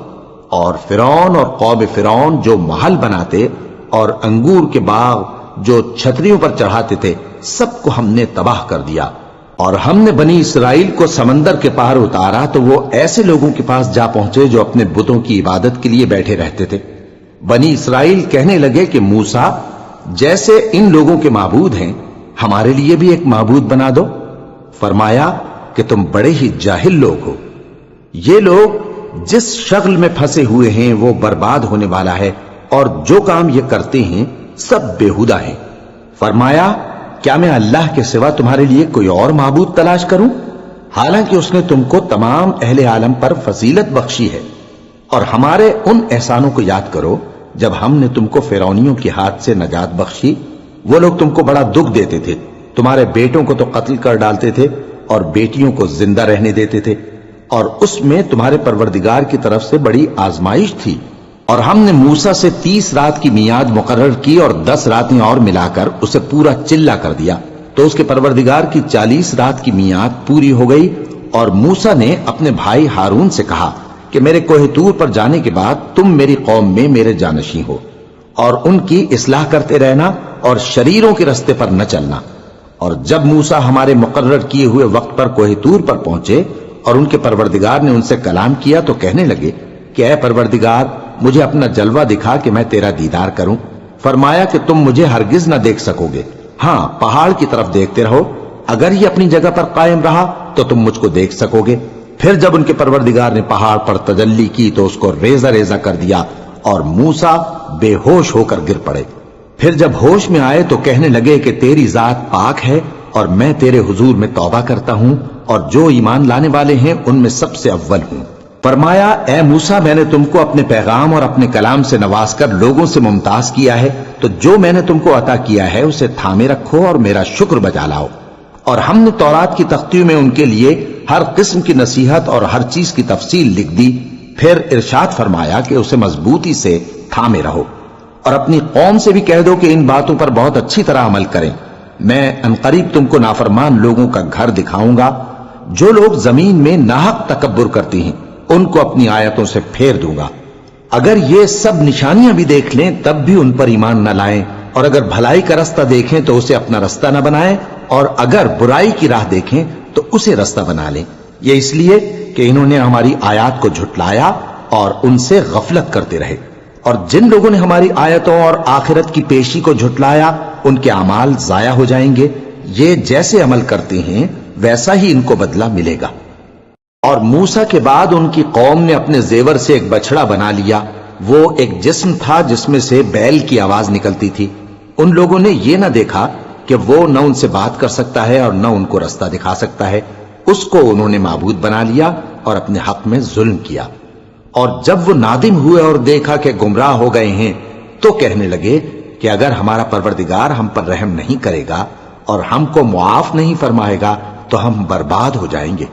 اور فرعون اور قوم فرعون جو محل بناتے اور انگور کے باغ جو چھتریوں پر چڑھاتے تھے سب کو ہم نے تباہ کر دیا۔ اور ہم نے بنی اسرائیل کو سمندر کے پار اتارا تو وہ ایسے لوگوں کے پاس جا پہنچے جو اپنے بتوں کی عبادت کے لیے بیٹھے رہتے تھے۔ بنی اسرائیل کہنے لگے کہ موسیٰ جیسے ان لوگوں کے معبود ہیں ہمارے لیے بھی ایک معبود بنا دو۔ فرمایا کہ تم بڑے ہی جاہل لوگ ہو، یہ لوگ جس شغل میں پھنسے ہوئے ہیں وہ برباد ہونے والا ہے، اور جو کام یہ کرتے ہیں سب بےہودہ ہیں۔ فرمایا کیا میں اللہ کے سوا تمہارے لیے کوئی اور معبود تلاش کروں، حالانکہ اس نے تم کو تمام اہل عالم پر فضیلت بخشی ہے۔ اور ہمارے ان احسانوں کو یاد کرو جب ہم نے تم کو فرعونیوں کے ہاتھ سے نجات بخشی، وہ لوگ تم کو بڑا دکھ دیتے تھے، تمہارے بیٹوں کو تو قتل کر ڈالتے تھے اور بیٹیوں کو زندہ رہنے دیتے تھے، اور اس میں تمہارے پروردگار کی طرف سے بڑی آزمائش تھی، اور ہم نے موسیٰ سے 30 رات کی میعاد مقرر کی اور 10 راتیں اور ملا کر اسے پورا چلا کر دیا، تو اس کے پروردگار کی 40 رات کی میعاد پوری ہو گئی۔ اور موسیٰ نے اپنے بھائی ہارون سے کہا کہ میرے کوہ طور پر جانے کے بعد تم میری قوم میں میرے جانشین ہو، اور ان کی اصلاح کرتے رہنا اور شریروں کے رستے پر نہ چلنا۔ اور جب موسیٰ ہمارے مقرر کیے ہوئے وقت پر کوہ طور پر پہنچے اور ان کے پروردگار نے ان سے کلام کیا تو کہنے لگے کہ اے پروردگار، مجھے اپنا جلوہ دکھا کہ میں تیرا دیدار کروں۔ فرمایا کہ تم مجھے ہرگز نہ دیکھ سکو گے، ہاں پہاڑ کی طرف دیکھتے رہو، اگر یہ اپنی جگہ پر قائم رہا تو تم مجھ کو دیکھ سکو گے۔ پھر جب ان کے پروردگار نے پہاڑ پر تجلی کی تو اس کو ریزہ ریزہ کر دیا اور موسیٰ بے ہوش ہو کر گر پڑے۔ پھر جب ہوش میں آئے تو کہنے لگے کہ تیری ذات پاک ہے اور میں تیرے حضور میں توبہ کرتا ہوں اور جو ایمان لانے والے ہیں ان میں سب سے اول ہوں۔ فرمایا اے موسیٰ، میں نے تم کو اپنے پیغام اور اپنے کلام سے نواز کر لوگوں سے ممتاز کیا ہے، تو جو میں نے تم کو عطا کیا ہے اسے تھامے رکھو اور میرا شکر بجا لاؤ۔ اور ہم نے تورات کی تختیوں میں ان کے لیے ہر قسم کی نصیحت اور ہر چیز کی تفصیل لکھ دی۔ پھر ارشاد فرمایا کہ اسے مضبوطی سے تھامے رہو اور اپنی قوم سے بھی کہہ دو کہ ان باتوں پر بہت اچھی طرح عمل کریں۔ میں انقریب تم کو نافرمان لوگوں کا گھر دکھاؤں گا، جو لوگ زمین میں ناحق تکبر کرتی ہیں ان کو اپنی آیتوں سے پھیر دوں گا۔ اگر یہ سب نشانیاں بھی دیکھ لیں تب بھی ان پر ایمان نہ لائیں، اور اگر بھلائی کا رستہ دیکھیں تو اسے اپنا رستہ نہ بنائیں، اور اگر برائی کی راہ دیکھیں تو اسے رستہ بنا لیں۔ یہ اس لیے کہ انہوں نے ہماری آیات کو جھٹلایا اور ان سے غفلت کرتے رہے۔ اور جن لوگوں نے ہماری آیتوں اور آخرت کی پیشی کو جھٹلایا ان کے اعمال ضائع ہو جائیں گے۔ یہ جیسے عمل کرتے ہیں ویسا ہی ان کو بدلہ ملے گا۔ اور موسیٰ کے بعد ان کی قوم نے اپنے زیور سے ایک بچڑا بنا لیا، وہ ایک جسم تھا جس میں سے بیل کی آواز نکلتی تھی۔ ان لوگوں نے یہ نہ دیکھا کہ وہ نہ ان سے بات کر سکتا ہے اور نہ ان کو رستہ دکھا سکتا ہے، اس کو انہوں نے معبود بنا لیا اور اپنے حق میں ظلم کیا۔ اور جب وہ نادم ہوئے اور دیکھا کہ گمراہ ہو گئے ہیں تو کہنے لگے کہ اگر ہمارا پروردگار ہم پر رحم نہیں کرے گا اور ہم کو معاف نہیں فرمائے گا تو ہم برباد ہو جائیں گے۔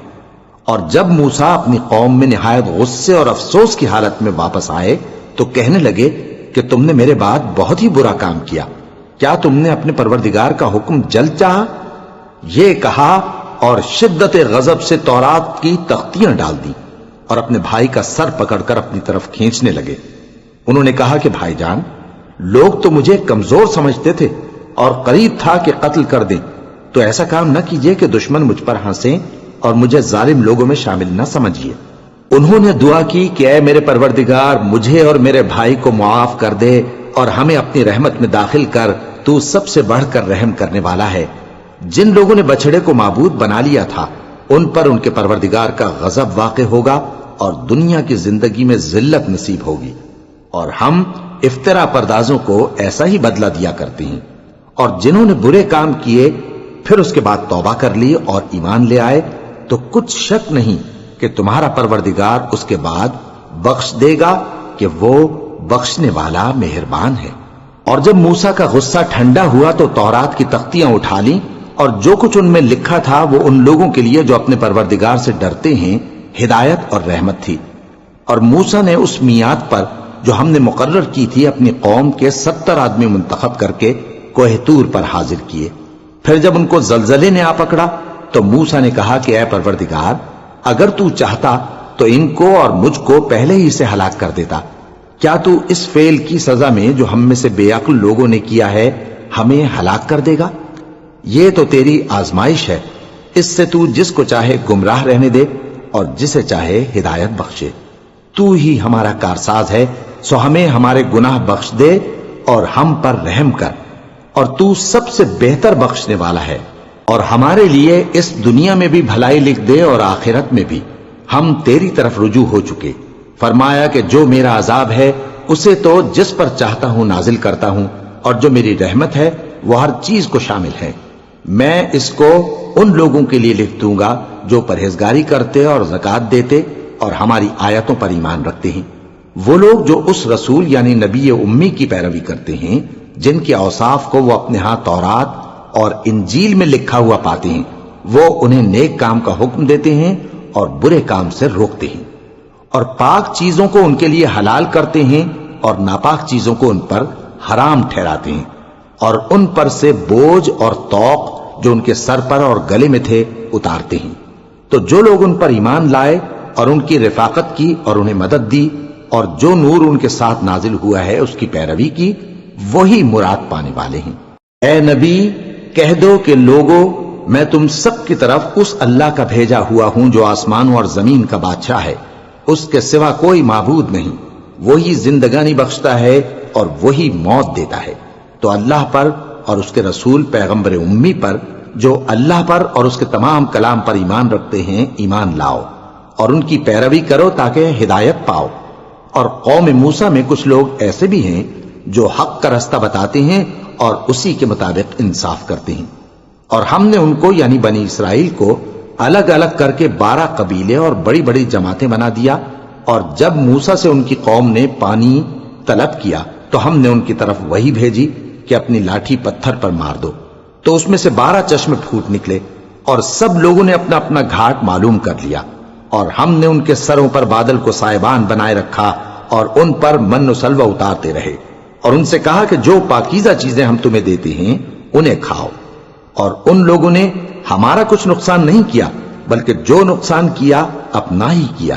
اور جب موسیٰ اپنی قوم میں نہایت غصے اور افسوس کی حالت میں واپس آئے تو کہنے لگے کہ تم نے میرے بعد بہت ہی برا کام کیا، کیا تم نے اپنے پروردگار کا حکم جلد چاہا؟ یہ کہا اور شدت غضب سے تورات کی تختیاں ڈال دی اور اپنے بھائی کا سر پکڑ کر اپنی طرف کھینچنے لگے۔ انہوں نے کہا کہ بھائی جان، لوگ تو مجھے کمزور سمجھتے تھے اور قریب تھا کہ قتل کر دیں، تو ایسا کام نہ کیجیے کہ دشمن مجھ پر ہنسیں اور مجھے ظالم لوگوں میں شامل نہ سمجھیے۔ انہوں نے دعا کی کہ اے میرے پروردگار، مجھے اور میرے بھائی کو معاف کر دے اور ہمیں اپنی رحمت میں داخل کر، تو سب سے بڑھ کر رحم کرنے والا ہے۔ جن لوگوں نے بچڑے کو معبود بنا لیا تھا ان پر ان کے پروردگار کا غضب واقع ہوگا اور دنیا کی زندگی میں ذلت نصیب ہوگی، اور ہم افترا پردازوں کو ایسا ہی بدلہ دیا کرتے ہیں۔ اور جنہوں نے برے کام کیے پھر اس کے بعد توبہ کر لی اور ایمان لے آئے تو کچھ شک نہیں کہ تمہارا پروردگار اس کے بعد بخش دے گا کہ وہ بخشنے والا مہربان ہے۔ اور جب موسیٰ کا غصہ ٹھنڈا ہوا تو تورات کی تختیاں اٹھا لیں، اور جو کچھ ان میں لکھا تھا وہ ان لوگوں کے لیے جو اپنے پروردگار سے ڈرتے ہیں ہدایت اور رحمت تھی۔ اور موسیٰ نے اس میعاد پر جو ہم نے مقرر کی تھی اپنی قوم کے 70 آدمی منتخب کر کے کوہ طور پر حاضر کیے۔ پھر جب ان کو زلزلے نے آ پکڑا تو موسیٰ نے کہا کہ اے پروردگار، اگر تو چاہتا تو ان کو اور مجھ کو پہلے ہی سے ہلاک کر دیتا۔ کیا تو اس فعل کی سزا میں جو ہم میں سے بے عقل لوگوں نے کیا ہے ہمیں ہلاک کر دے گا؟ یہ تو تیری آزمائش ہے، اس سے تو جس کو چاہے گمراہ رہنے دے اور جسے چاہے ہدایت بخشے۔ تو ہی ہمارا کارساز ہے، سو ہمیں ہمارے گناہ بخش دے اور ہم پر رحم کر، اور تو سب سے بہتر بخشنے والا ہے۔ اور ہمارے لیے اس دنیا میں بھی بھلائی لکھ دے اور آخرت میں بھی، ہم تیری طرف رجوع ہو چکے۔ فرمایا کہ جو میرا عذاب ہے اسے تو جس پر چاہتا ہوں نازل کرتا ہوں، اور جو میری رحمت ہے وہ ہر چیز کو شامل ہے۔ میں اس کو ان لوگوں کے لیے لکھ دوں گا جو پرہیزگاری کرتے اور زکوٰۃ دیتے اور ہماری آیتوں پر ایمان رکھتے ہیں، وہ لوگ جو اس رسول یعنی نبی امی کی پیروی کرتے ہیں جن کے اوصاف کو وہ اپنے ہاں تورات اور انجیل میں لکھا ہوا پاتے ہیں، وہ انہیں نیک کام کا حکم دیتے ہیں اور برے کام سے روکتے ہیں، اور پاک چیزوں کو ان کے لیے حلال کرتے ہیں اور ناپاک چیزوں کو ان پر حرام ٹھہراتے ہیں، اور ان پر سے بوجھ اور طوق جو ان کے سر پر اور گلے میں تھے اتارتے ہیں۔ تو جو لوگ ان پر ایمان لائے اور ان کی رفاقت کی اور انہیں مدد دی اور جو نور ان کے ساتھ نازل ہوا ہے اس کی پیروی کی، وہی مراد پانے والے ہیں۔ اے نبی کہہ دو کہ لوگو، میں تم سب کی طرف اس اللہ کا بھیجا ہوا ہوں جو آسمانوں اور زمین کا بادشاہ ہے، اس کے سوا کوئی معبود نہیں، وہی زندگانی بخشتا ہے اور وہی موت دیتا ہے۔ تو اللہ پر اور اس کے رسول پیغمبر امی پر جو اللہ پر اور اس کے تمام کلام پر ایمان رکھتے ہیں ایمان لاؤ اور ان کی پیروی کرو تاکہ ہدایت پاؤ۔ اور قوم موسیٰ میں کچھ لوگ ایسے بھی ہیں جو حق کا رستہ بتاتے ہیں اور اسی کے مطابق انصاف کرتے ہیں۔ اور ہم نے ان کو یعنی بنی اسرائیل کو الگ الگ کر کے 12 قبیلے اور بڑی بڑی جماعتیں بنا دیا، اور جب موسیٰ سے ان کی قوم نے پانی طلب کیا تو ہم نے ان کی طرف وہی بھیجی کہ اپنی لاٹھی پتھر پر مار دو، تو اس میں سے 12 چشمے پھوٹ نکلے، اور سب لوگوں نے اپنا اپنا گھاٹ معلوم کر لیا۔ اور ہم نے ان کے سروں پر بادل کو سائبان بنائے رکھا اور ان پر من و سلوہ اتارتے رہے، اور ان سے کہا کہ جو پاکیزہ چیزیں ہم تمہیں دیتے ہیں انہیں کھاؤ۔ اور ان لوگوں نے ہمارا کچھ نقصان نہیں کیا، بلکہ جو نقصان کیا اپنا ہی کیا۔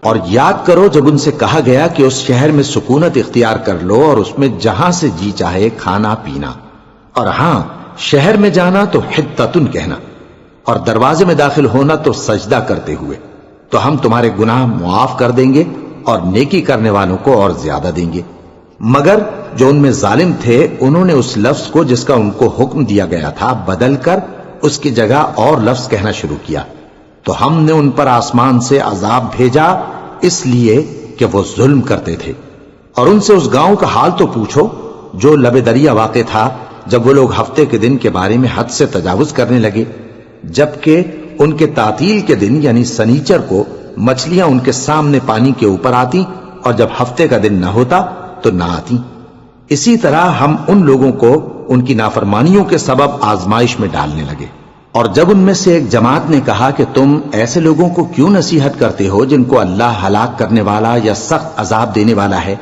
اور یاد کرو جب ان سے کہا گیا کہ اس شہر میں سکونت اختیار کر لو اور اس میں جہاں سے جی چاہے کھانا پینا، اور ہاں شہر میں جانا تو حطتن کہنا، اور دروازے میں داخل ہونا تو سجدہ کرتے ہوئے، تو ہم تمہارے گناہ معاف کر دیں گے اور نیکی کرنے والوں کو اور زیادہ دیں گے۔ مگر جو ان میں ظالم تھے انہوں نے اس لفظ کو جس کا ان کو حکم دیا گیا تھا بدل کر اس کی جگہ اور لفظ کہنا شروع کیا، تو ہم نے ان پر آسمان سے عذاب بھیجا اس لیے کہ وہ ظلم کرتے تھے۔ اور ان سے اس گاؤں کا حال تو پوچھو جو لب دریا واقع تھا، جب وہ لوگ ہفتے کے دن کے بارے میں حد سے تجاوز کرنے لگے، جبکہ ان کے تعطیل کے دن یعنی سنیچر کو مچھلیاں ان کے سامنے پانی کے اوپر آتی، اور جب ہفتے کا دن نہ ہوتا تو نہ آتی۔ اسی طرح ہم ان لوگوں کو ان کی نافرمانیوں کے سبب آزمائش میں ڈالنے لگے۔ اور جب ان میں سے ایک جماعت نے کہا کہ تم ایسے لوگوں کو کیوں نصیحت کرتے ہو جن کو اللہ ہلاک کرنے والا یا سخت عذاب دینے والا ہے،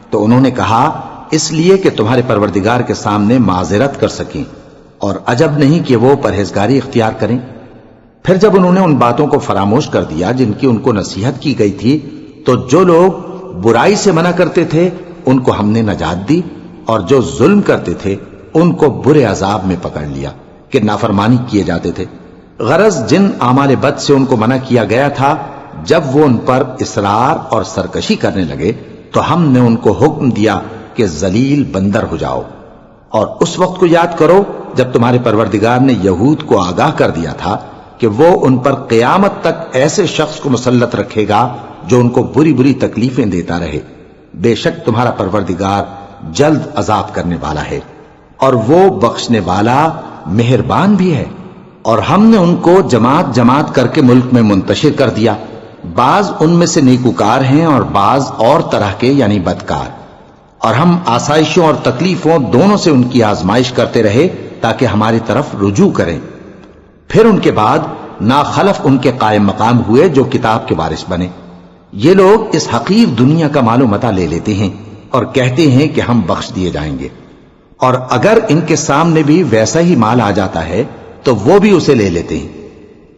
تو انہوں نے کہا اس لیے کہ تمہارے پروردگار کے سامنے معذرت کر سکیں، اور عجب نہیں کہ وہ پرہیزگاری اختیار کریں۔ پھر جب انہوں نے ان باتوں کو فراموش کر دیا جن کی ان کو نصیحت کی گئی تھی، تو جو لوگ برائی سے منع کرتے تھے ان کو ہم نے نجات دی، اور جو ظلم کرتے تھے ان کو برے عذاب میں پکڑ لیا کہ نافرمانی کیے جاتے تھے۔ غرض جن اعمال بد سے ان کو منع کیا گیا تھا، جب وہ ان پر اصرار اور سرکشی کرنے لگے تو ہم نے ان کو حکم دیا کہ ذلیل بندر ہو جاؤ۔ اور اس وقت کو یاد کرو جب تمہارے پروردگار نے یہود کو آگاہ کر دیا تھا کہ وہ ان پر قیامت تک ایسے شخص کو مسلط رکھے گا جو ان کو بری بری تکلیفیں دیتا رہے۔ بے شک تمہارا پروردگار جلد عذاب کرنے والا ہے، اور وہ بخشنے والا مہربان بھی ہے۔ اور ہم نے ان کو جماعت جماعت کر کے ملک میں منتشر کر دیا، بعض ان میں سے نیکوکار ہیں اور بعض اور طرح کے یعنی بدکار، اور ہم آسائشوں اور تکلیفوں دونوں سے ان کی آزمائش کرتے رہے تاکہ ہماری طرف رجوع کریں۔ پھر ان کے بعد ناخلف ان کے قائم مقام ہوئے جو کتاب کے وارث بنے۔ یہ لوگ اس حقیر دنیا کا مال و متاع لے لیتے ہیں اور کہتے ہیں کہ ہم بخش دیے جائیں گے، اور اگر ان کے سامنے بھی ویسا ہی مال آ جاتا ہے تو وہ بھی اسے لے لیتے ہیں۔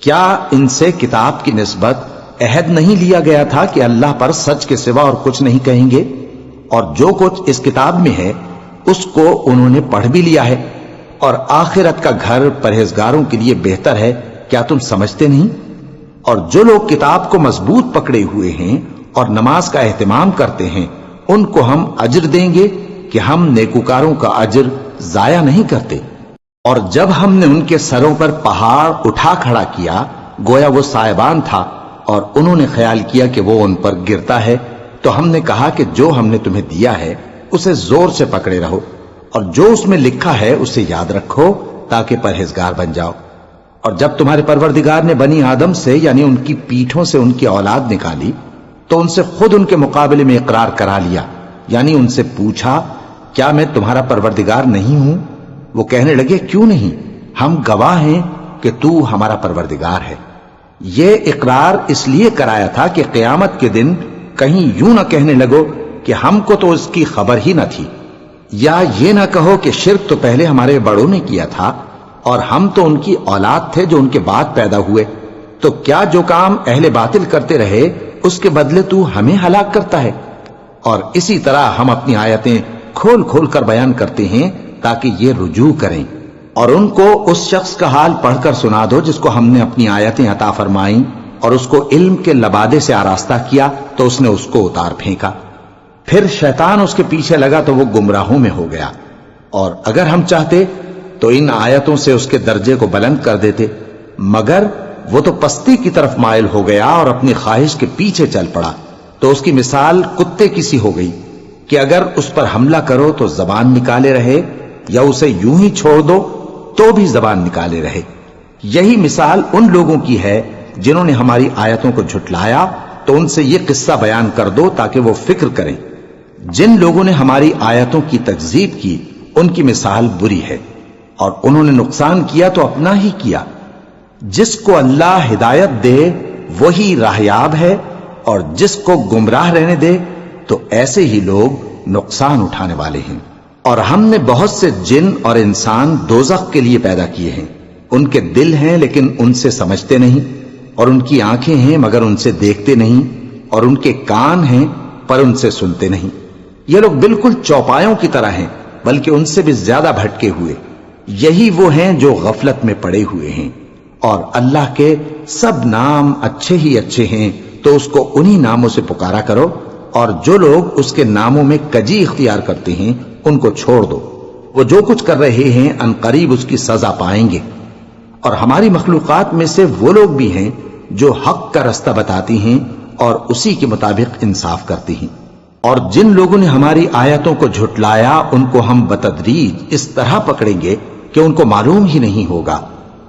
کیا ان سے کتاب کی نسبت عہد نہیں لیا گیا تھا کہ اللہ پر سچ کے سوا اور کچھ نہیں کہیں گے؟ اور جو کچھ اس کتاب میں ہے اس کو انہوں نے پڑھ بھی لیا ہے، اور آخرت کا گھر پرہیزگاروں کے لیے بہتر ہے، کیا تم سمجھتے نہیں؟ اور جو لوگ کتاب کو مضبوط پکڑے ہوئے ہیں اور نماز کا اہتمام کرتے ہیں ان کو ہم اجر دیں گے کہ ہم نیکوکاروں کا اجر ضائع نہیں کرتے۔ اور جب ہم نے ان کے سروں پر پہاڑ اٹھا کھڑا کیا گویا وہ سائبان تھا، اور انہوں نے خیال کیا کہ وہ ان پر گرتا ہے، تو ہم نے کہا کہ جو ہم نے تمہیں دیا ہے اسے زور سے پکڑے رہو، اور جو اس میں لکھا ہے اسے یاد رکھو تاکہ پرہیزگار بن جاؤ۔ اور جب تمہارے پروردگار نے بنی آدم سے یعنی ان کی پیٹھوں سے ان کی اولاد نکالی تو ان سے خود ان کے مقابلے میں اقرار کرا لیا، یعنی ان سے پوچھا کیا میں تمہارا پروردگار نہیں ہوں؟ وہ کہنے لگے کیوں نہیں، ہم گواہ ہیں کہ تو ہمارا پروردگار ہے۔ یہ اقرار اس لیے کرایا تھا کہ قیامت کے دن کہیں یوں نہ کہنے لگو کہ ہم کو تو اس کی خبر ہی نہ تھی، یا یہ نہ کہو کہ شرک تو پہلے ہمارے بڑوں نے کیا تھا اور ہم تو ان کی اولاد تھے جو ان کے بعد پیدا ہوئے، تو کیا جو کام اہل باطل کرتے رہے اس کے بدلے تو ہمیں ہلاک کرتا ہے؟ اور اسی طرح ہم اپنی آیتیں کھول کھول کر بیان کرتے ہیں تاکہ یہ رجوع کریں، اور ان کو اس شخص کا حال پڑھ کر سنا دو جس کو ہم نے اپنی آیتیں عطا فرمائیں اور اس کو علم کے لبادے سے آراستہ کیا تو اس نے اس کو اتار پھینکا، پھر شیطان اس کے پیچھے لگا تو وہ گمراہوں میں ہو گیا، اور اگر ہم چاہتے تو ان آیتوں سے اس کے درجے کو بلند کر دیتے، مگر وہ تو پستی کی طرف مائل ہو گیا اور اپنی خواہش کے پیچھے چل پڑا، تو اس کی مثال کتے کی سی ہو گئی کہ اگر اس پر حملہ کرو تو زبان نکالے رہے، یا اسے یوں ہی چھوڑ دو تو بھی زبان نکالے رہے۔ یہی مثال ان لوگوں کی ہے جنہوں نے ہماری آیتوں کو جھٹلایا، تو ان سے یہ قصہ بیان کر دو تاکہ وہ فکر کریں۔ جن لوگوں نے ہماری آیتوں کی تکذیب کی ان کی مثال بری ہے، اور انہوں نے نقصان کیا تو اپنا ہی کیا۔ جس کو اللہ ہدایت دے وہی راہیاب ہے، اور جس کو گمراہ رہنے دے تو ایسے ہی لوگ نقصان اٹھانے والے ہیں۔ اور ہم نے بہت سے جن اور انسان دوزخ کے لیے پیدا کیے ہیں، ان کے دل ہیں لیکن ان سے سمجھتے نہیں، اور ان کی آنکھیں ہیں مگر ان سے دیکھتے نہیں، اور ان کے کان ہیں پر ان سے سنتے نہیں۔ یہ لوگ بالکل چوپایوں کی طرح ہیں، بلکہ ان سے بھی زیادہ بھٹکے ہوئے۔ یہی وہ ہیں جو غفلت میں پڑے ہوئے ہیں، اور اللہ کے سب نام اچھے ہی اچھے ہیں، تو اس کو انہی ناموں سے پکارا کرو، اور جو لوگ اس کے ناموں میں کجی اختیار کرتے ہیں ان کو چھوڑ دو، وہ جو کچھ کر رہے ہیں ان قریب اس کی سزا پائیں گے۔ اور ہماری مخلوقات میں سے وہ لوگ بھی ہیں جو حق کا رستہ بتاتی ہیں اور اسی کے مطابق انصاف کرتی ہیں، اور جن لوگوں نے ہماری آیتوں کو جھٹلایا ان کو ہم بتدریج اس طرح پکڑیں گے کہ ان کو معلوم ہی نہیں ہوگا،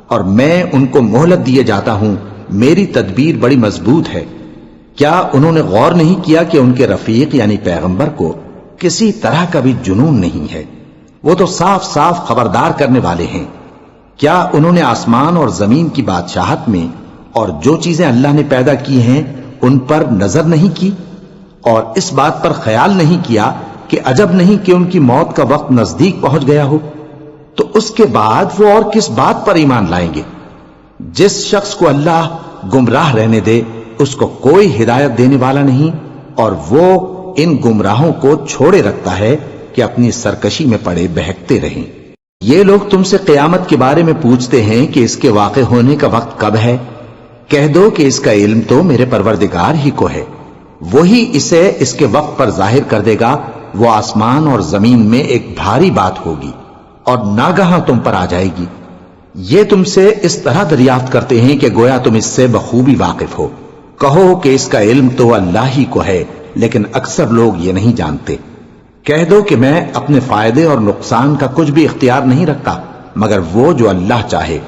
اور میں ان کو مہلت دیے جاتا ہوں، میری تدبیر بڑی مضبوط ہے۔ کیا انہوں نے غور نہیں کیا کہ ان کے رفیق یعنی پیغمبر کو کسی طرح کا بھی جنون نہیں ہے، وہ تو صاف صاف خبردار کرنے والے ہیں۔ کیا انہوں نے آسمان اور زمین کی بادشاہت میں اور جو چیزیں اللہ نے پیدا کی ہیں ان پر نظر نہیں کی، اور اس بات پر خیال نہیں کیا کہ عجب نہیں کہ ان کی موت کا وقت نزدیک پہنچ گیا ہو؟ تو اس کے بعد وہ اور کس بات پر ایمان لائیں گے؟ جس شخص کو اللہ گمراہ رہنے دے اس کو کوئی ہدایت دینے والا نہیں، اور وہ ان گمراہوں کو چھوڑے رکھتا ہے کہ اپنی سرکشی میں پڑے بہکتے رہیں۔ یہ لوگ تم سے قیامت کے بارے میں پوچھتے ہیں کہ اس کے واقع ہونے کا وقت کب ہے؟ کہہ دو کہ اس کا علم تو میرے پروردگار ہی کو ہے، وہی اسے اس کے وقت پر ظاہر کر دے گا۔ وہ آسمان اور زمین میں ایک بھاری بات ہوگی اور ناگہاں تم پر آ جائے گی۔ یہ تم سے اس طرح دریافت کرتے ہیں کہ گویا تم اس سے بخوبی واقف ہو۔ کہو کہ اس کا علم تو اللہ ہی کو ہے، لیکن اکثر لوگ یہ نہیں جانتے۔ کہہ دو کہ میں اپنے فائدے اور نقصان کا کچھ بھی اختیار نہیں رکھتا مگر وہ جو اللہ چاہے،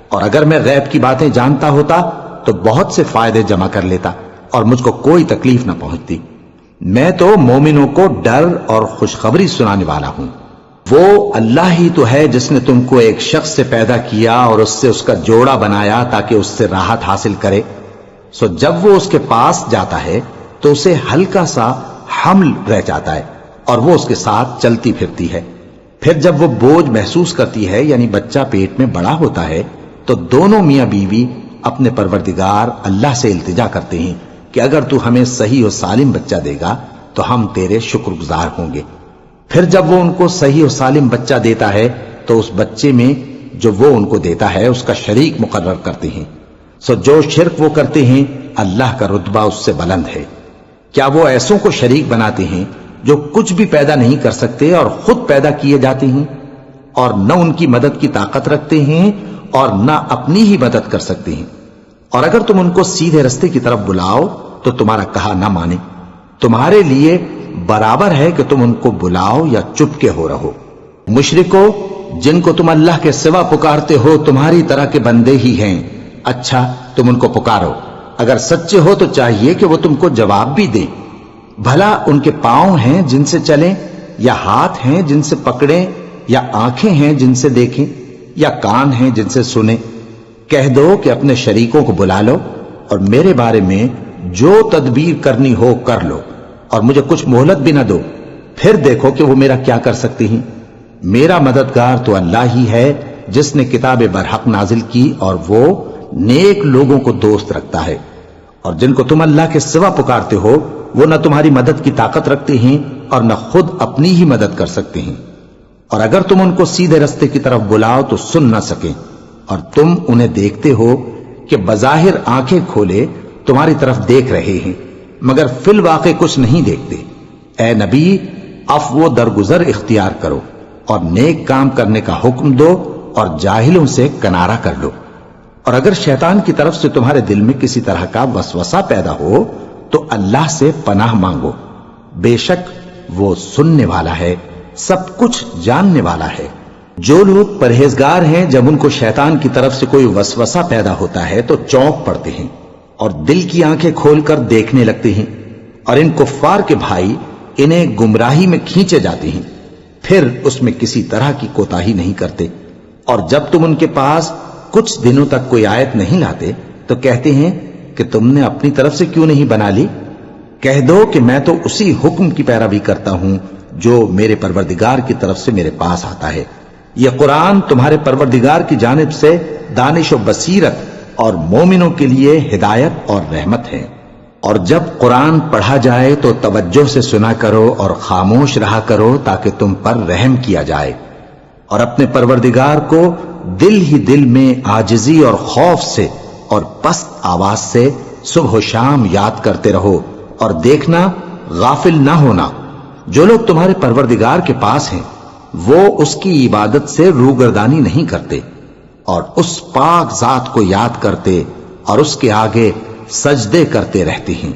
اور اگر میں غیب کی باتیں جانتا ہوتا تو بہت سے فائدے جمع کر لیتا اور مجھ کو کوئی تکلیف نہ پہنچتی۔ میں تو مومنوں کو ڈر اور خوشخبری سنانے والا ہوں۔ وہ اللہ ہی تو ہے جس نے تم کو ایک شخص سے پیدا کیا اور اس سے اس کا جوڑا بنایا تاکہ اس سے راحت حاصل کرے، سو جب وہ اس کے پاس جاتا ہے تو اسے ہلکا سا حمل رہ جاتا ہے اور وہ اس کے ساتھ چلتی پھرتی ہے۔ پھر جب وہ بوجھ محسوس کرتی ہے یعنی بچہ پیٹ میں بڑا ہوتا ہے تو دونوں میاں بیوی اپنے پروردگار اللہ سے التجا کرتے ہیں کہ اگر تو ہمیں صحیح و سالم بچہ دے گا تو ہم تیرے شکر گزار ہوں گے۔ پھر جب وہ ان کو صحیح و سالم بچہ دیتا ہے تو اس بچے میں جو وہ ان کو دیتا ہے اس کا شریک مقرر کرتے ہیں، سو جو شرک وہ کرتے ہیں اللہ کا رتبہ اس سے بلند ہے۔ کیا وہ ایسوں کو شریک بناتے ہیں جو کچھ بھی پیدا نہیں کر سکتے اور خود پیدا کیے جاتے ہیں، اور نہ ان کی مدد کی طاقت رکھتے ہیں اور نہ اپنی ہی مدد کر سکتے ہیں؟ اور اگر تم ان کو سیدھے رستے کی طرف بلاؤ تو تمہارا کہا نہ مانے، تمہارے لیے برابر ہے کہ تم ان کو بلاؤ یا چپ کے ہو رہو۔ مشرکو، جن کو تم اللہ کے سوا پکارتے ہو تمہاری طرح کے بندے ہی ہیں، اچھا تم ان کو پکارو، اگر سچے ہو تو چاہیے کہ وہ تم کو جواب بھی دیں۔ بھلا ان کے پاؤں ہیں جن سے چلیں، یا ہاتھ ہیں جن سے پکڑیں، یا آنکھیں ہیں جن سے دیکھیں، یا کان ہیں جن سے سنیں؟ کہہ دو کہ اپنے شریکوں کو بلا لو اور میرے بارے میں جو تدبیر کرنی ہو کر لو، اور مجھے کچھ مہلت بھی نہ دو، پھر دیکھو کہ وہ میرا کیا کر سکتی ہیں۔ میرا مددگار تو اللہ ہی ہے جس نے کتاب برحق نازل کی، اور وہ نیک لوگوں کو دوست رکھتا ہے۔ اور جن کو تم اللہ کے سوا پکارتے ہو وہ نہ تمہاری مدد کی طاقت رکھتے ہیں اور نہ خود اپنی ہی مدد کر سکتے ہیں، اور اگر تم ان کو سیدھے رستے کی طرف بلاؤ تو سن نہ سکیں، اور تم انہیں دیکھتے ہو کہ بظاہر آنکھیں کھولے تمہاری طرف دیکھ رہے ہیں مگر فی الواقع کچھ نہیں دیکھتے۔ اے نبی، عفو و درگزر اختیار کرو اور نیک کام کرنے کا حکم دو اور جاہلوں سے کنارہ کر لو۔ اور اگر شیطان کی طرف سے تمہارے دل میں کسی طرح کا وسوسہ پیدا ہو تو اللہ سے پناہ مانگو، بے شک وہ سننے والا ہے، سب کچھ جاننے والا ہے۔ جو لوگ پرہیزگار ہیں جب ان کو شیطان کی طرف سے کوئی وسوسہ پیدا ہوتا ہے تو چونک پڑتے ہیں اور دل کی آنکھیں کھول کر دیکھنے لگتے ہیں، اور ان کفار کے بھائی انہیں گمراہی میں کھینچے جاتے ہیں، پھر اس میں کسی طرح کی کوتاہی نہیں کرتے۔ اور جب تم ان کے پاس کچھ دنوں تک کوئی آیت نہیں لاتے تو کہتے ہیں کہ تم نے اپنی طرف سے کیوں نہیں بنا لی؟ کہہ دو کہ میں تو اسی حکم کی پیروی کرتا ہوں جو میرے پروردگار کی طرف سے میرے پاس آتا ہے۔ یہ قرآن تمہارے پروردگار کی جانب سے دانش و بصیرت اور مومنوں کے لیے ہدایت اور رحمت ہے۔ اور جب قرآن پڑھا جائے تو توجہ سے سنا کرو اور خاموش رہا کرو تاکہ تم پر رحم کیا جائے، اور اپنے پروردگار کو دل ہی دل میں عاجزی اور خوف سے اور پست آواز سے صبح و شام یاد کرتے رہو، اور دیکھنا غافل نہ ہونا، جو لوگ تمہارے پروردگار کے پاس ہیں وہ اس کی عبادت سے روگردانی نہیں کرتے اور اس پاک ذات کو یاد کرتے اور اس کے آگے سجدے کرتے رہتے ہیں۔